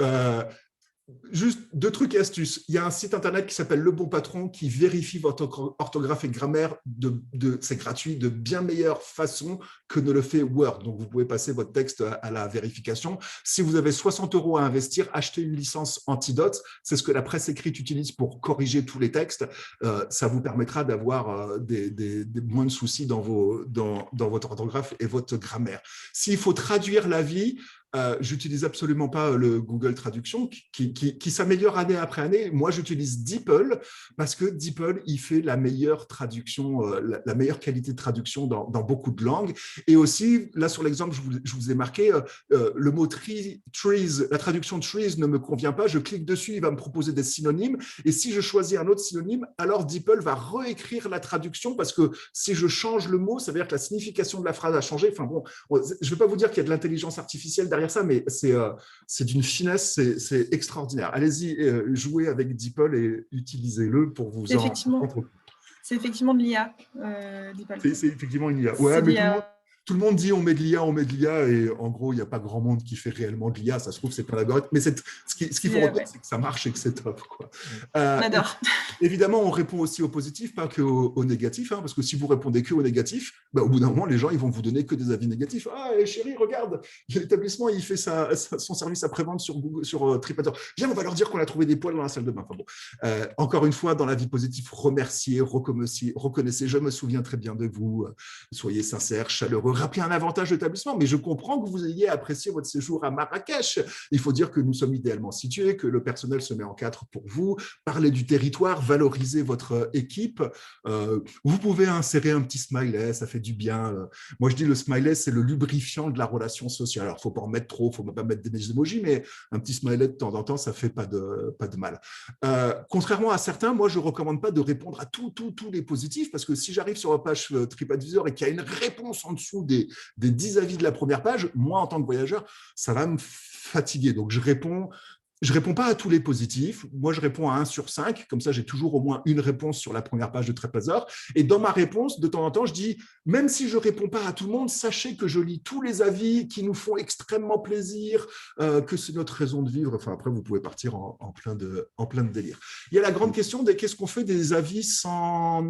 A: Juste 2 trucs et astuces. Il y a un site internet qui s'appelle Le Bon Patron qui vérifie votre orthographe et grammaire, c'est gratuit, de bien meilleure façon que ne le fait Word. Donc, vous pouvez passer votre texte à la vérification. Si vous avez 60 € à investir, achetez une licence Antidote. C'est ce que la presse écrite utilise pour corriger tous les textes. Ça vous permettra d'avoir moins de soucis dans votre orthographe et votre grammaire. S'il faut traduire l'avis, j'utilise absolument pas le Google Traduction qui s'améliore année après année. Moi, j'utilise DeepL parce que DeepL, il fait la meilleure traduction, la meilleure qualité de traduction dans beaucoup de langues. Et aussi, là, sur l'exemple, je vous ai marqué le mot trees, la traduction trees ne me convient pas. Je clique dessus, il va me proposer des synonymes. Et si je choisis un autre synonyme, alors DeepL va réécrire la traduction parce que si je change le mot, ça veut dire que la signification de la phrase a changé. Enfin bon, je ne vais pas vous dire qu'il y a de l'intelligence artificielle derrière ça, mais c'est d'une finesse, c'est extraordinaire. Allez-y, jouez avec DeepL et utilisez-le pour vous en rendre compte.
B: C'est effectivement de l'IA, DeepL.
A: C'est effectivement une IA. Ouais, mais tout le monde dit on met de l'IA, et en gros, il n'y a pas grand monde qui fait réellement de l'IA. Ça se trouve, c'est un algorithme. Mais ce qu'il faut retenir, c'est que ça marche et que c'est top, quoi.
B: On adore.
A: Évidemment, on répond aussi au positif, pas qu'au négatif, hein, parce que si vous répondez que au négatif, au bout d'un moment, les gens ils vont vous donner que des avis négatifs. Ah, chérie, regarde, l'établissement, il fait son service après-vente sur TripAdvisor. Viens, on va leur dire qu'on a trouvé des poils dans la salle de bain. Enfin, bon. Encore une fois, dans l'avis positif, remerciez, reconnaissez. Je me souviens très bien de vous. Soyez sincères, chaleureux. rappeler un avantage de l'établissement, mais je comprends que vous ayez apprécié votre séjour à Marrakech. Il faut dire que nous sommes idéalement situés, que le personnel se met en quatre pour vous, parler du territoire, valoriser votre équipe. Vous pouvez insérer un petit smiley, ça fait du bien. Moi, je dis le smiley, c'est le lubrifiant de la relation sociale. Alors, il ne faut pas en mettre trop, il ne faut pas mettre des emojis, mais un petit smiley de temps en temps, ça ne fait pas de mal. Contrairement à certains, moi, je ne recommande pas de répondre à tous les positifs, parce que si j'arrive sur la page TripAdvisor et qu'il y a une réponse en dessous des 10 avis de la première page, moi, en tant que voyageur, ça va me fatiguer. Donc, je réponds pas à tous les positifs. Moi, je réponds à 1 sur 5. Comme ça, j'ai toujours au moins une réponse sur la première page de TripAdvisor. Et dans ma réponse, de temps en temps, je dis, même si je ne réponds pas à tout le monde, sachez que je lis tous les avis qui nous font extrêmement plaisir, que c'est notre raison de vivre. Enfin, après, vous pouvez partir en plein de délire. Il y a la grande question de qu'est-ce qu'on fait des avis sans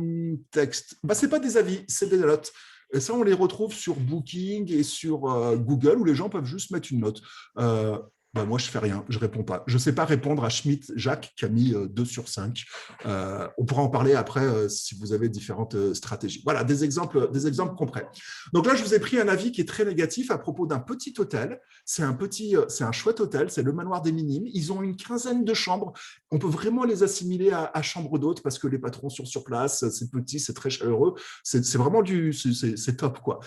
A: texte. Ce n'est pas des avis, c'est des notes. Et ça, on les retrouve sur Booking et sur Google, où les gens peuvent juste mettre une note. Moi, je ne fais rien, je ne réponds pas. Je ne sais pas répondre à Schmitt Jacques, qui a mis 2 sur 5. On pourra en parler après si vous avez différentes stratégies. Voilà, des exemples concrets. Donc là, je vous ai pris un avis qui est très négatif à propos d'un petit hôtel. C'est un chouette hôtel, c'est le Manoir des Minimes. Ils ont une 15aine de chambres. On peut vraiment les assimiler à chambre d'hôtes parce que les patrons sont sur place, c'est petit, c'est très chaleureux. C'est vraiment c'est top, quoi.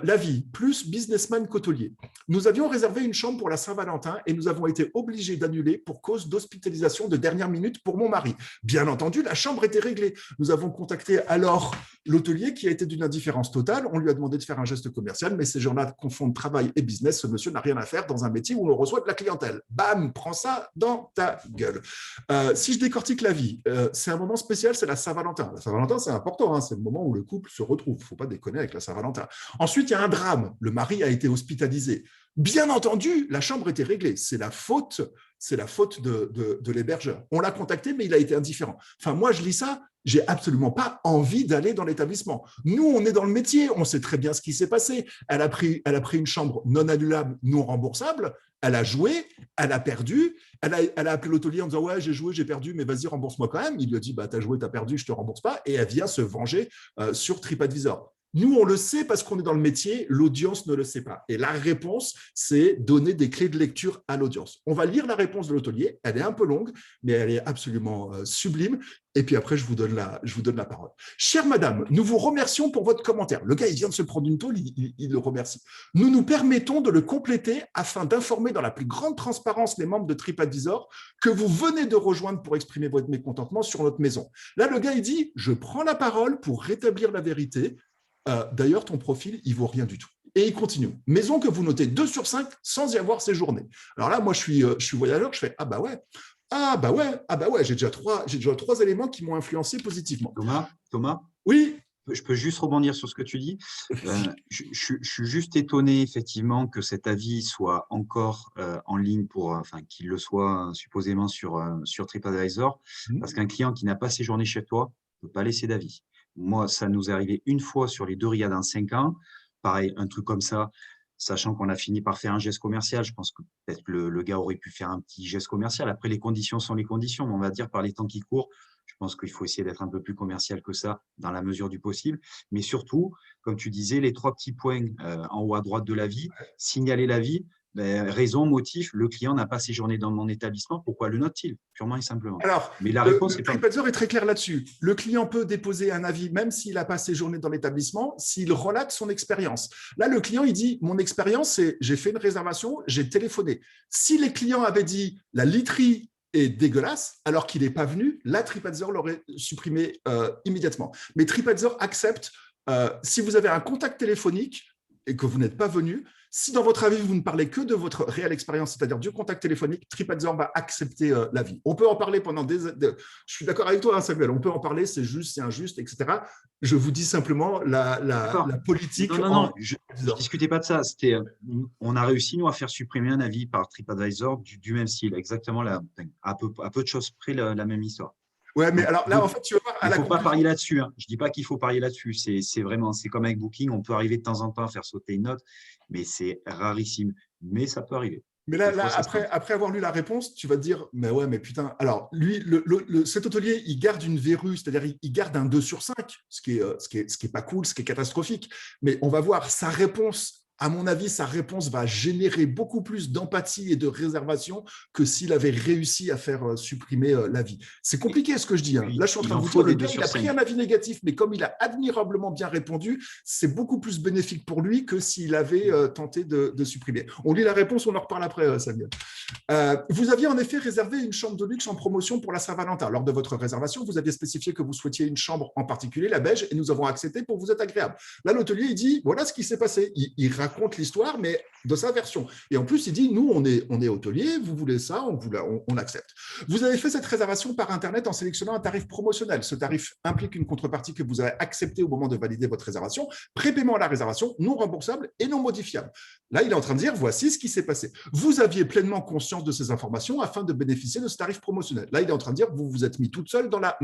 A: L'avis, plus businessman qu'hôtelier. Nous avions réservé une chambre pour la Saint-Valentin et nous avons été obligés d'annuler pour cause d'hospitalisation de dernière minute pour mon mari. Bien entendu, la chambre était réglée. Nous avons contacté alors l'hôtelier qui a été d'une indifférence totale. On lui a demandé de faire un geste commercial, mais ces gens-là confondent travail et business. Ce monsieur n'a rien à faire dans un métier où on reçoit de la clientèle. Bam, prends ça dans ta gueule. Si je décortique la vie, c'est un moment spécial, c'est la Saint-Valentin. La Saint-Valentin, c'est important, hein, c'est le moment où le couple se retrouve. Il ne faut pas déconner avec la Saint-Valentin. Ensuite, il y a un drame. Le mari a été hospitalisé. Bien entendu, la chambre était réglée. C'est la faute de l'hébergeur. On l'a contacté, mais il a été indifférent. Enfin, moi, je lis ça, j'ai absolument pas envie d'aller dans l'établissement. Nous, on est dans le métier, on sait très bien ce qui s'est passé. Elle a pris une chambre non annulable, non remboursable. Elle a joué, elle a perdu. Elle a appelé l'hôtelier en disant « Ouais, j'ai joué, j'ai perdu, mais vas-y, rembourse-moi quand même. » Il lui a dit « T'as joué, t'as perdu, je te rembourse pas. » Et elle vient se venger sur TripAdvisor. Nous, on le sait parce qu'on est dans le métier, l'audience ne le sait pas. Et la réponse, c'est donner des clés de lecture à l'audience. On va lire la réponse de l'hôtelier, elle est un peu longue, mais elle est absolument sublime. Et puis après, je vous donne la parole. Chère madame, nous vous remercions pour votre commentaire. Le gars, il vient de se prendre une tôle, il le remercie. Nous nous permettons de le compléter afin d'informer dans la plus grande transparence les membres de TripAdvisor que vous venez de rejoindre pour exprimer votre mécontentement sur notre maison. Là, le gars, il dit « Je prends la parole pour rétablir la vérité. D'ailleurs, ton profil, il ne vaut rien du tout. » Et il continue. Maison que vous notez 2 sur 5 sans y avoir séjourné. Alors là, moi, je suis voyageur, je fais « Ah bah ouais, j'ai déjà trois éléments qui m'ont influencé positivement. »
C: Thomas,
A: oui.
C: Je peux juste rebondir sur ce que tu dis. Je suis juste étonné, effectivement, que cet avis soit encore en ligne qu'il le soit supposément sur TripAdvisor, parce qu'un client qui n'a pas séjourné chez toi ne peut pas laisser d'avis. Moi, ça nous est arrivé une fois sur les 2 riads en 5 ans. Pareil, un truc comme ça, sachant qu'on a fini par faire un geste commercial. Je pense que peut-être le gars aurait pu faire un petit geste commercial. Après, les conditions sont les conditions, mais on va dire par les temps qui courent, je pense qu'il faut essayer d'être un peu plus commercial que ça dans la mesure du possible. Mais surtout, comme tu disais, les 3 petits points en haut à droite de l'avis, signaler l'avis. Raison, motif, le client n'a pas séjourné dans mon établissement, pourquoi le note-t-il? Purement et simplement.
A: Alors,
C: mais la réponse est
A: TripAdvisor est très clair là-dessus. Le client peut déposer un avis, même s'il n'a pas séjourné dans l'établissement, s'il relate son expérience. Là, le client, il dit, mon expérience, c'est j'ai fait une réservation, j'ai téléphoné. Si les clients avaient dit, la literie est dégueulasse, alors qu'il n'est pas venu, là, TripAdvisor l'aurait supprimé immédiatement. Mais TripAdvisor accepte, si vous avez un contact téléphonique et que vous n'êtes pas venu, si dans votre avis, vous ne parlez que de votre réelle expérience, c'est-à-dire du contact téléphonique, TripAdvisor va accepter l'avis. On peut en parler pendant je suis d'accord avec toi, hein, Samuel, on peut en parler, c'est juste, c'est injuste, etc. Je vous dis simplement la politique.
C: Non, je ne discutais pas de ça. On a réussi, nous, à faire supprimer un avis par TripAdvisor du même style, exactement à peu de choses près la même histoire.
A: Ouais, mais alors là, en fait, tu vas voir.
C: Il ne faut pas parier là-dessus. Hein. Je ne dis pas qu'il faut parier là-dessus. C'est comme avec Booking, on peut arriver de temps en temps à faire sauter une note, mais c'est rarissime. Mais ça peut arriver.
A: Mais là, après avoir lu la réponse, tu vas te dire, mais ouais, mais putain. Alors, lui, cet hôtelier, il garde une verrue, c'est-à-dire il garde un 2 sur 5, ce qui est pas cool, ce qui est catastrophique. Mais on va voir sa réponse. À mon avis, sa réponse va générer beaucoup plus d'empathie et de réservation que s'il avait réussi à faire supprimer l'avis. C'est compliqué ce que je dis. Hein. Là, je suis en train de vous dire, le gars, il a pris un avis négatif, mais comme il a admirablement bien répondu, c'est beaucoup plus bénéfique pour lui que s'il avait tenté de supprimer. On lit la réponse, on en reparle après, Samuel. Vous aviez en effet réservé une chambre de luxe en promotion pour la Saint-Valentin. Lors de votre réservation, vous aviez spécifié que vous souhaitiez une chambre en particulier, la beige, et nous avons accepté pour vous être agréable. Là, l'hôtelier, il dit, voilà ce qui s'est passé. Il raconte l'histoire, mais de sa version. Et en plus, il dit, nous, on est hôtelier, vous voulez ça, on accepte. Vous avez fait cette réservation par Internet en sélectionnant un tarif promotionnel. Ce tarif implique une contrepartie que vous avez acceptée au moment de valider votre réservation, prépaiement à la réservation, non remboursable et non modifiable. Là, il est en train de dire, voici ce qui s'est passé. Vous aviez pleinement conscience de ces informations afin de bénéficier de ce tarif promotionnel. Là, il est en train de dire, vous vous êtes mis toute seule dans la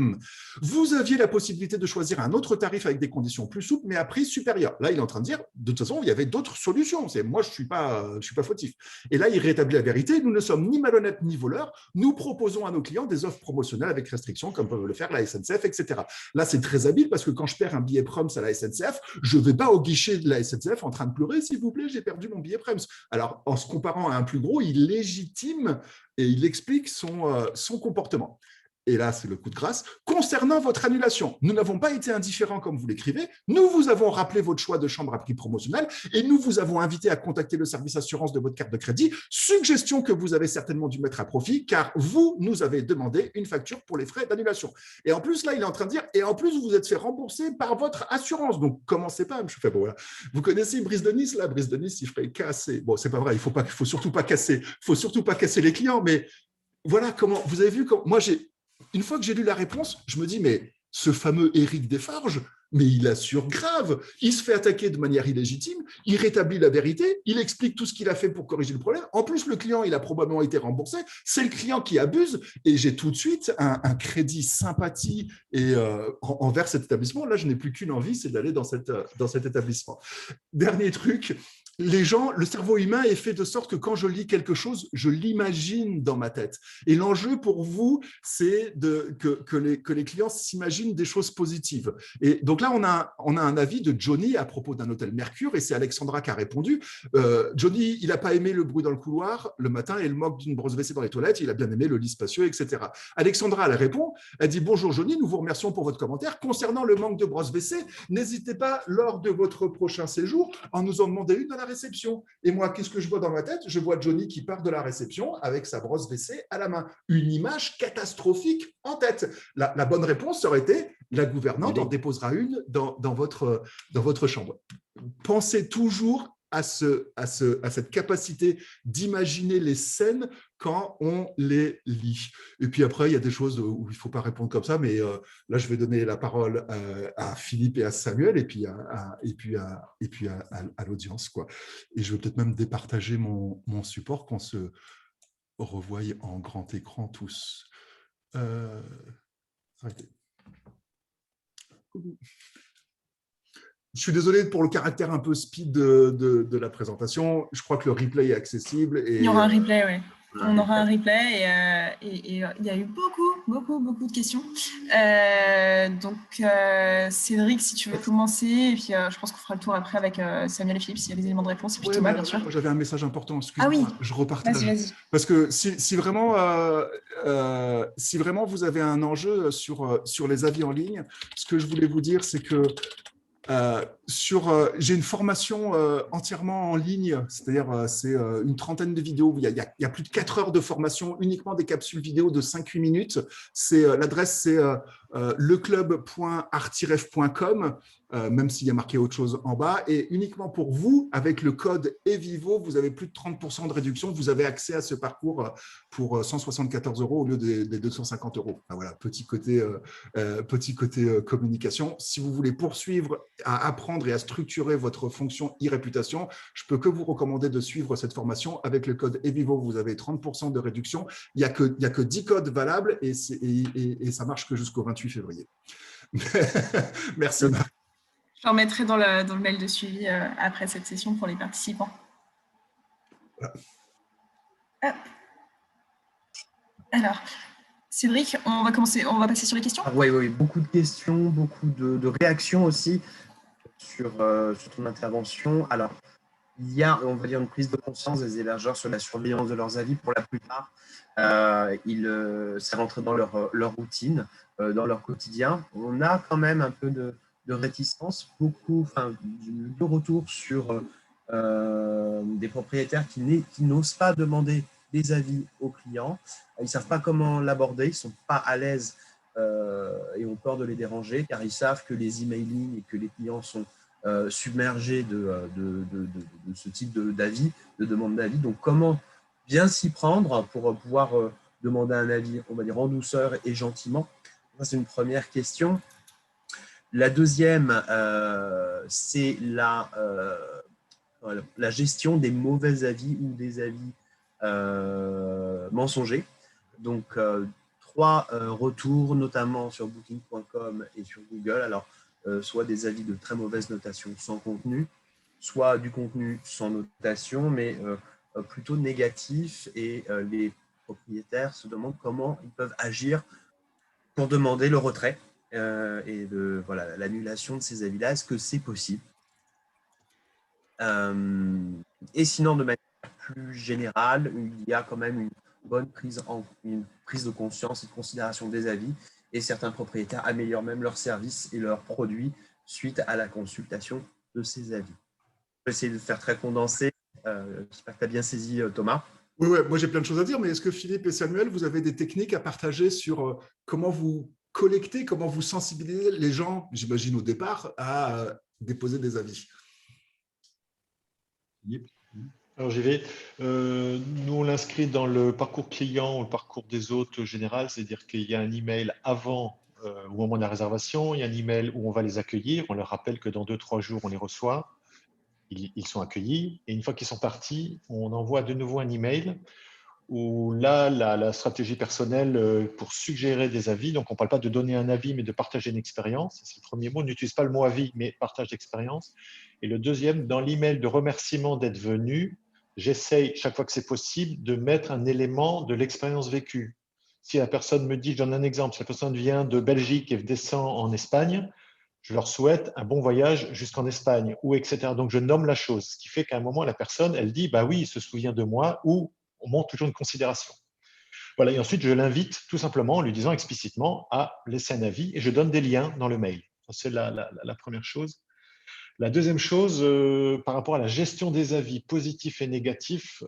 A: Vous aviez la possibilité de choisir un autre tarif avec des conditions plus souples, mais à prix supérieur. Là, il est en train de dire, de toute façon, il y avait d'autres solutions. Moi, je suis pas fautif. Et là, il rétablit la vérité. Nous ne sommes ni malhonnêtes ni voleurs. Nous proposons à nos clients des offres promotionnelles avec restrictions, comme peuvent le faire la SNCF, etc. Là, c'est très habile parce que quand je perds un billet Proms à la SNCF, je ne vais pas au guichet de la SNCF en train de pleurer, s'il vous plaît, j'ai perdu mon billet Proms. Alors, en se comparant à un plus gros, il légitime et il explique son comportement. Et là, c'est le coup de grâce. Concernant votre annulation, nous n'avons pas été indifférents comme vous l'écrivez. Nous vous avons rappelé votre choix de chambre à prix promotionnel et nous vous avons invité à contacter le service assurance de votre carte de crédit, suggestion que vous avez certainement dû mettre à profit car vous nous avez demandé une facture pour les frais d'annulation. Et en plus, là, il est en train de dire, et en plus, vous vous êtes fait rembourser par votre assurance. Donc, commencez pas. Je fais, bon, voilà. Vous connaissez Brice de Nice, là, Brice de Nice, il ferait casser. Bon, c'est pas vrai, il faut surtout pas casser les clients, mais voilà comment, vous avez vu, moi, une fois que j'ai lu la réponse, je me dis, mais ce fameux Éric Desfarges, mais il assure grave. Il se fait attaquer de manière illégitime, il rétablit la vérité, il explique tout ce qu'il a fait pour corriger le problème. En plus, le client, il a probablement été remboursé. C'est le client qui abuse et j'ai tout de suite un crédit sympathie et, envers cet établissement. Là, je n'ai plus qu'une envie, c'est d'aller dans cet établissement. Dernier truc. Les gens, le cerveau humain est fait de sorte que quand je lis quelque chose, je l'imagine dans ma tête. Et l'enjeu pour vous, c'est que les clients s'imaginent des choses positives. Et donc là, on a un avis de Johnny à propos d'un hôtel Mercure, et c'est Alexandra qui a répondu. Johnny, il n'a pas aimé le bruit dans le couloir le matin et le manque d'une brosse WC dans les toilettes. Il a bien aimé le lit spacieux, etc. Alexandra, elle répond, elle dit « Bonjour Johnny, nous vous remercions pour votre commentaire. Concernant le manque de brosse WC, n'hésitez pas lors de votre prochain séjour à nous en demander une à la réception. » Et moi, qu'est-ce que je vois dans ma tête? Je vois Johnny qui part de la réception avec sa brosse WC à la main. Une image catastrophique en tête. La bonne réponse aurait été la gouvernante en déposera une dans votre chambre. Pensez toujours à cette capacité d'imaginer les scènes quand on les lit. Et puis après, il y a des choses où il ne faut pas répondre comme ça, mais là, je vais donner la parole à Philippe et à Samuel, et puis à l'audience, quoi. Et je vais peut-être même départager mon support qu'on se revoie en grand écran tous. Arrêtez. Je suis désolé pour le caractère un peu speed de la présentation. Je crois que le replay est accessible. Et,
B: il y aura un replay, oui. On aura un replay et il y a eu beaucoup de questions. Donc, Cédric, si tu veux commencer, et puis je pense qu'on fera le tour après avec Samuel et Philippe s'il y a des éléments de réponse, et puis Thomas, bien sûr.
A: J'avais un message important, excusez-moi,
B: oui.
A: Je repartage.
B: Vas-y.
A: Parce que si vraiment vous avez un enjeu sur les avis en ligne, ce que je voulais vous dire, c'est que j'ai une formation entièrement en ligne, c'est-à-dire c'est une trentaine de vidéos. Il y a plus de 4 heures de formation, uniquement des capsules vidéo de 5-8 minutes. L'adresse, c'est leclub.art-f.com, même s'il y a marqué autre chose en bas. Et uniquement pour vous, avec le code EVIVO, vous avez plus de 30% de réduction. Vous avez accès à ce parcours pour 174 € au lieu des 250 €. Enfin, voilà, petit côté communication. Si vous voulez poursuivre à apprendre et à structurer votre fonction e-réputation, je peux que vous recommander de suivre cette formation. Avec le code EVIVO, vous avez 30% de réduction. Il n'y a que 10 codes valables et ça marche que jusqu'au 28 février. Merci.
B: Je remettrai dans le mail de suivi après cette session pour les participants.
A: Voilà.
B: Ah. Alors, Cédric, on va passer sur les questions.
E: Oui, oui, beaucoup de questions, beaucoup de réactions aussi sur ton intervention. Alors, il y a, on va dire, une prise de conscience des hébergeurs sur la surveillance de leurs avis. Pour la plupart, c'est rentré dans leur routine, dans leur quotidien. On a quand même un peu de réticence, de retour sur des propriétaires qui n'osent pas demander des avis aux clients. Ils ne savent pas comment l'aborder, ils ne sont pas à l'aise et ont peur de les déranger car ils savent que les emailing et que les clients sont submergés de ce type d'avis, de demande d'avis. Donc, comment bien s'y prendre pour pouvoir demander un avis, on va dire, en douceur et gentiment? Ça, c'est une première question. La deuxième, c'est la gestion des mauvais avis ou des avis mensongers. Donc, 3 retours, notamment sur Booking.com et sur Google. Alors, soit des avis de très mauvaise notation sans contenu, soit du contenu sans notation, mais plutôt négatif. Et les propriétaires se demandent comment ils peuvent agir pour demander le retrait et l'annulation de ces avis-là. Est-ce que c'est possible? Et sinon, de manière plus générale, il y a quand même une bonne prise de conscience et de considération des avis, et certains propriétaires améliorent même leurs services et leurs produits suite à la consultation de ces avis. Je vais essayer de faire très condensé. J'espère que tu as bien saisi, Thomas.
A: Oui, ouais, moi j'ai plein de choses à dire, mais est-ce que Philippe et Samuel, vous avez des techniques à partager sur comment vous collectez, comment vous sensibilisez les gens, j'imagine au départ, à déposer des avis?
D: Alors j'y vais. Nous, on l'inscrit dans le parcours client ou le parcours des hôtes général, c'est-à-dire qu'il y a un email avant, au moment de la réservation, il y a un email où on va les accueillir, on leur rappelle que dans 2-3 jours, on les reçoit, ils sont accueillis, et une fois qu'ils sont partis, on envoie de nouveau un email où là, la stratégie personnelle pour suggérer des avis, donc on ne parle pas de donner un avis, mais de partager une expérience. C'est le premier mot, on n'utilise pas le mot avis, mais partage d'expérience. Et le deuxième, dans l'email de remerciement d'être venu, j'essaye, chaque fois que c'est possible, de mettre un élément de l'expérience vécue. Si la personne me dit, je donne un exemple, si la personne vient de Belgique et descend en Espagne, je leur souhaite un bon voyage jusqu'en Espagne, ou etc. Donc je nomme la chose, ce qui fait qu'à un moment, la personne, elle dit, bah oui, il se souvient de moi, ou on montre toujours une considération. Voilà, et ensuite, je l'invite tout simplement en lui disant explicitement à laisser un avis et je donne des liens dans le mail. C'est la première chose. La deuxième chose, par rapport à la gestion des avis positifs et négatifs,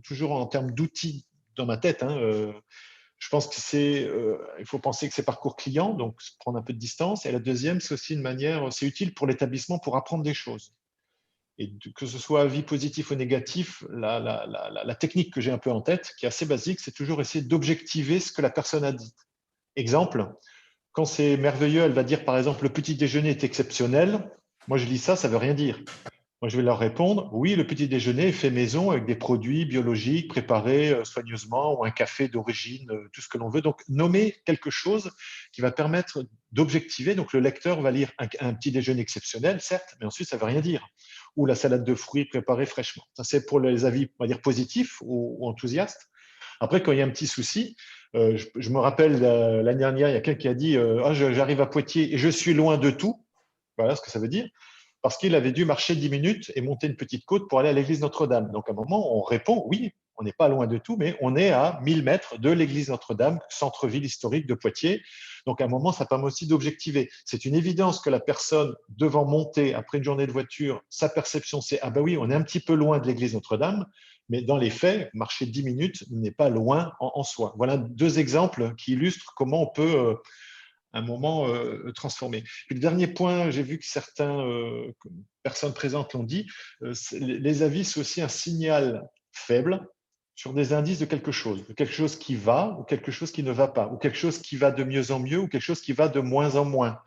D: toujours en termes d'outils dans ma tête, je pense que il faut penser que c'est parcours client, donc prendre un peu de distance. Et la deuxième, c'est aussi une manière, c'est utile pour l'établissement pour apprendre des choses. Et que ce soit avis positif ou négatif, la technique que j'ai un peu en tête, qui est assez basique, c'est toujours essayer d'objectiver ce que la personne a dit. Exemple, quand c'est merveilleux, elle va dire par exemple le petit déjeuner est exceptionnel. Moi, je lis ça, ça ne veut rien dire. Moi, je vais leur répondre, oui, le petit déjeuner est fait maison avec des produits biologiques préparés soigneusement ou un café d'origine, tout ce que l'on veut. Donc, nommer quelque chose qui va permettre d'objectiver. Donc, le lecteur va lire un petit déjeuner exceptionnel, certes, mais ensuite, ça ne veut rien dire. Ou la salade de fruits préparée fraîchement. Ça, c'est pour les avis, on va dire, positifs ou enthousiastes. Après, quand il y a un petit souci, je me rappelle l'année dernière, il y a quelqu'un qui a dit j'arrive à Poitiers et je suis loin de tout. Voilà ce que ça veut dire. Parce qu'il avait dû marcher 10 minutes et monter une petite côte pour aller à l'église Notre-Dame. Donc, à un moment, on répond oui, on n'est pas loin de tout, mais on est à 1000 mètres de l'église Notre-Dame, centre-ville historique de Poitiers. Donc, à un moment, ça permet aussi d'objectiver. C'est une évidence que la personne devant monter après une journée de voiture, sa perception, c'est ah ben oui, on est un petit peu loin de l'église Notre-Dame, mais dans les faits, marcher 10 minutes n'est pas loin en soi. Voilà 2 exemples qui illustrent comment on peut un moment transformé. Puis le dernier point, j'ai vu que certaines personnes présentes l'ont dit, les avis, c'est aussi un signal faible sur des indices de quelque chose qui va ou quelque chose qui ne va pas, ou quelque chose qui va de mieux en mieux ou quelque chose qui va de moins en moins.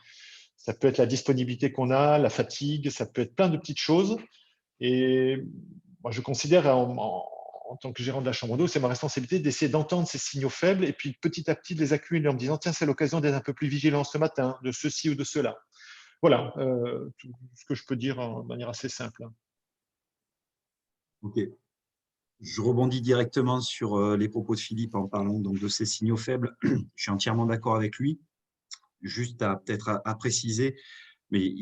D: Ça peut être la disponibilité qu'on a, la fatigue, ça peut être plein de petites choses. Et moi, je considère en tant que gérant de la chambre d'eau, c'est ma responsabilité d'essayer d'entendre ces signaux faibles et puis petit à petit de les accumuler en me disant tiens, c'est l'occasion d'être un peu plus vigilant ce matin, de ceci ou de cela. Voilà tout ce que je peux dire de manière assez simple.
C: Ok. Je rebondis directement sur les propos de Philippe en parlant donc de ces signaux faibles. Je suis entièrement d'accord avec lui. Juste peut-être à préciser, mais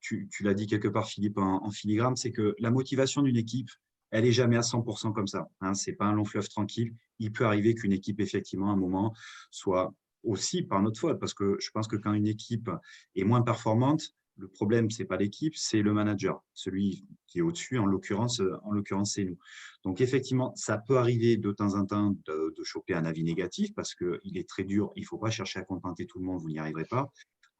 C: tu l'as dit quelque part, Philippe, en filigrane, c'est que la motivation d'une équipe, elle n'est jamais à 100% comme ça. Hein, ce n'est pas un long fleuve tranquille. Il peut arriver qu'une équipe, effectivement, à un moment, soit aussi par notre faute, parce que je pense que quand une équipe est moins performante, le problème, ce n'est pas l'équipe, c'est le manager, celui qui est au-dessus, en l'occurrence, c'est nous. Donc, effectivement, ça peut arriver de temps en temps de choper un avis négatif parce qu'il est très dur. Il ne faut pas chercher à contenter tout le monde, vous n'y arriverez pas.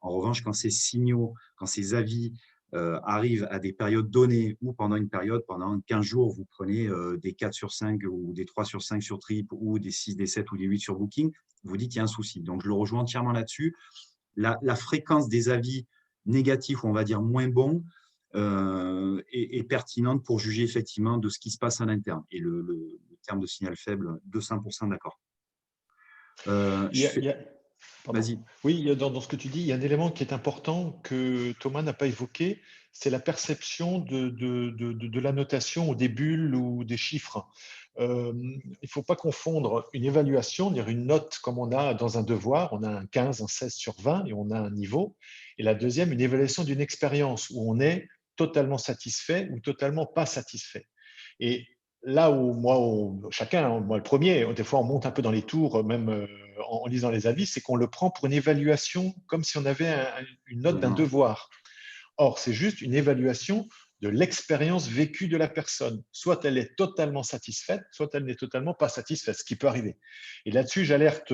C: En revanche, quand ces signaux, quand ces avis arrivent à des périodes données ou pendant une période, pendant 15 jours, vous prenez des 4 sur 5 ou des 3 sur 5 sur Trip ou des 6, des 7 ou des 8 sur Booking, vous dites qu'il y a un souci. Donc, je le rejoins entièrement là-dessus. La fréquence des avis négatifs, ou on va dire moins bons, est pertinente pour juger effectivement de ce qui se passe en interne. Et le terme de signal faible, 200% d'accord. Vas-y.
D: Oui, dans ce que tu dis, il y a un élément qui est important que Thomas n'a pas évoqué, c'est la perception de la notation ou des bulles ou des chiffres. Il ne faut pas confondre une évaluation, dire une note comme on a dans un devoir, on a un 15, un 16 sur 20 et on a un niveau. Et la deuxième, une évaluation d'une expérience où on est totalement satisfait ou totalement pas satisfait. Et là où chacun, moi le premier, des fois on monte un peu dans les tours, même en lisant les avis, c'est qu'on le prend pour une évaluation comme si on avait une note d'un devoir. Or, c'est juste une évaluation de l'expérience vécue de la personne. Soit elle est totalement satisfaite, soit elle n'est totalement pas satisfaite, ce qui peut arriver. Et là-dessus, j'alerte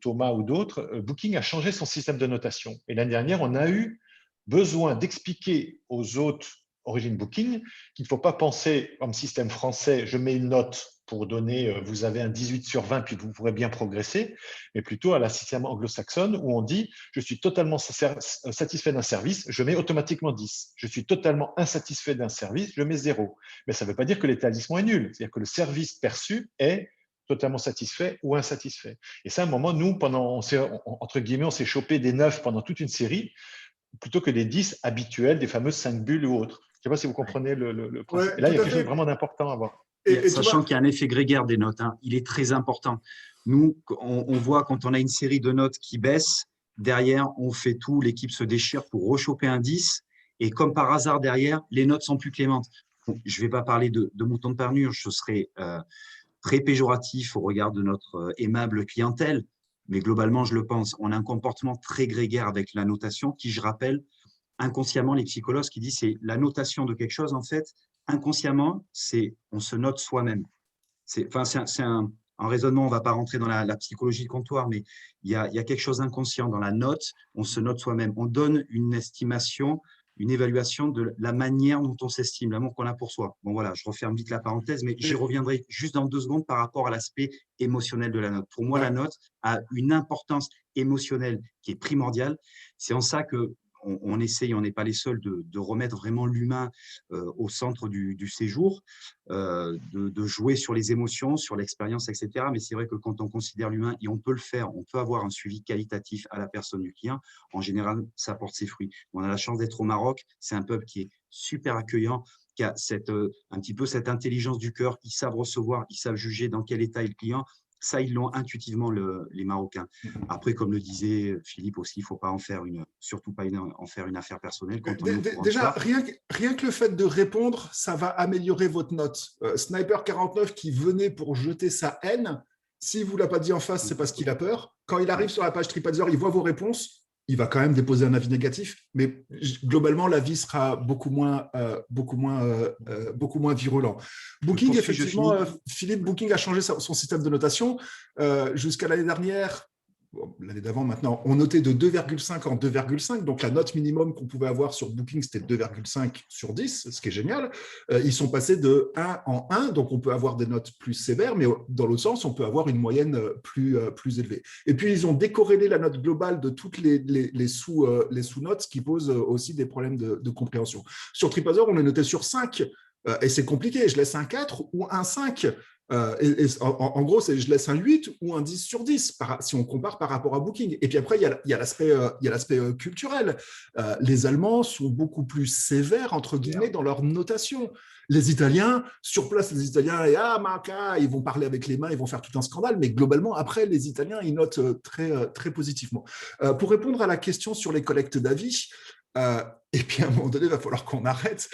D: Thomas ou d'autres, Booking a changé son système de notation. Et l'année dernière, on a eu besoin d'expliquer aux autres origine Booking qu'il ne faut pas penser comme système français, je mets une note pour donner, vous avez un 18 sur 20, puis vous pourrez bien progresser, mais plutôt à la système anglo-saxonne où on dit, je suis totalement satisfait d'un service, je mets automatiquement 10. Je suis totalement insatisfait d'un service, je mets 0. Mais ça ne veut pas dire que l'établissement est nul, c'est-à-dire que le service perçu est totalement satisfait ou insatisfait. Et ça, à un moment, nous, entre guillemets, on s'est chopé des 9 pendant toute une série, plutôt que des 10 habituels, des fameuses 5 bulles ou autres. Je ne sais pas si vous comprenez le principe.
A: Ouais,
D: et là, il y a quelque chose vraiment d'important à voir.
C: Sachant qu'il y a un effet grégaire des notes, hein, il est très important. Nous, on voit quand on a une série de notes qui baissent, derrière, on fait tout, l'équipe se déchire pour rechoper un 10, et comme par hasard, derrière, les notes sont plus clémentes. Bon, je ne vais pas parler de mouton de Panurge, ce serait très péjoratif au regard de notre aimable clientèle, mais globalement, je le pense, on a un comportement très grégaire avec la notation qui, je rappelle, inconsciemment, les psychologues qui disent c'est la notation de quelque chose, en fait, inconsciemment, on se note soi-même. C'est un raisonnement, on ne va pas rentrer dans la psychologie de comptoir, mais il y a quelque chose d'inconscient dans la note, on se note soi-même. On donne une estimation, une évaluation de la manière dont on s'estime, l'amour qu'on a pour soi. Bon voilà, je referme vite la parenthèse, mais j'y reviendrai juste dans 2 secondes par rapport à l'aspect émotionnel de la note. Pour moi, la note a une importance émotionnelle qui est primordiale. C'est en ça que on essaye, on n'est pas les seuls, de remettre vraiment l'humain au centre du séjour, de jouer sur les émotions, sur l'expérience, etc. Mais c'est vrai que quand on considère l'humain, et on peut le faire, on peut avoir un suivi qualitatif à la personne du client, en général, ça porte ses fruits. On a la chance d'être au Maroc, c'est un peuple qui est super accueillant, qui a un petit peu cette intelligence du cœur, ils savent recevoir, ils savent juger dans quel état est le client. Ça, ils l'ont intuitivement, les Marocains. Après, comme le disait Philippe aussi, il ne faut pas surtout pas en faire une affaire personnelle. Quand on
A: déjà, rien que le fait de répondre, ça va améliorer votre note. Sniper 49 qui venait pour jeter sa haine, si vous ne l'avez pas dit en face, c'est parce qu'il a peur. Quand il arrive sur la page TripAdvisor, il voit vos réponses, il va quand même déposer un avis négatif, mais globalement, l'avis sera beaucoup moins virulent. Booking, effectivement, Philippe, Booking a changé son système de notation. Jusqu'à l'année dernière, l'année d'avant maintenant, on notait de 2,5 en 2,5. Donc, la note minimum qu'on pouvait avoir sur Booking, c'était 2,5 sur 10, ce qui est génial. Ils sont passés de 1 en 1, donc on peut avoir des notes plus sévères, mais dans l'autre sens, on peut avoir une moyenne plus élevée. Et puis, ils ont décorrélé la note globale de toutes les sous-notes, ce qui pose aussi des problèmes de compréhension. Sur TripAdvisor, on est noté sur 5. Et c'est compliqué, je laisse un 4 ou un 5. En gros, je laisse un 8 ou un 10 sur 10 si on compare par rapport à Booking. Et puis après, il y a l'aspect culturel. Les Allemands sont beaucoup plus sévères, entre guillemets, dans leur notation. Les Italiens, sur place, les Italiens, ils vont parler avec les mains, ils vont faire tout un scandale, mais globalement, après, les Italiens, ils notent très positivement. Pour répondre à la question sur les collectes d'avis, et puis à un moment donné, il va falloir qu'on arrête.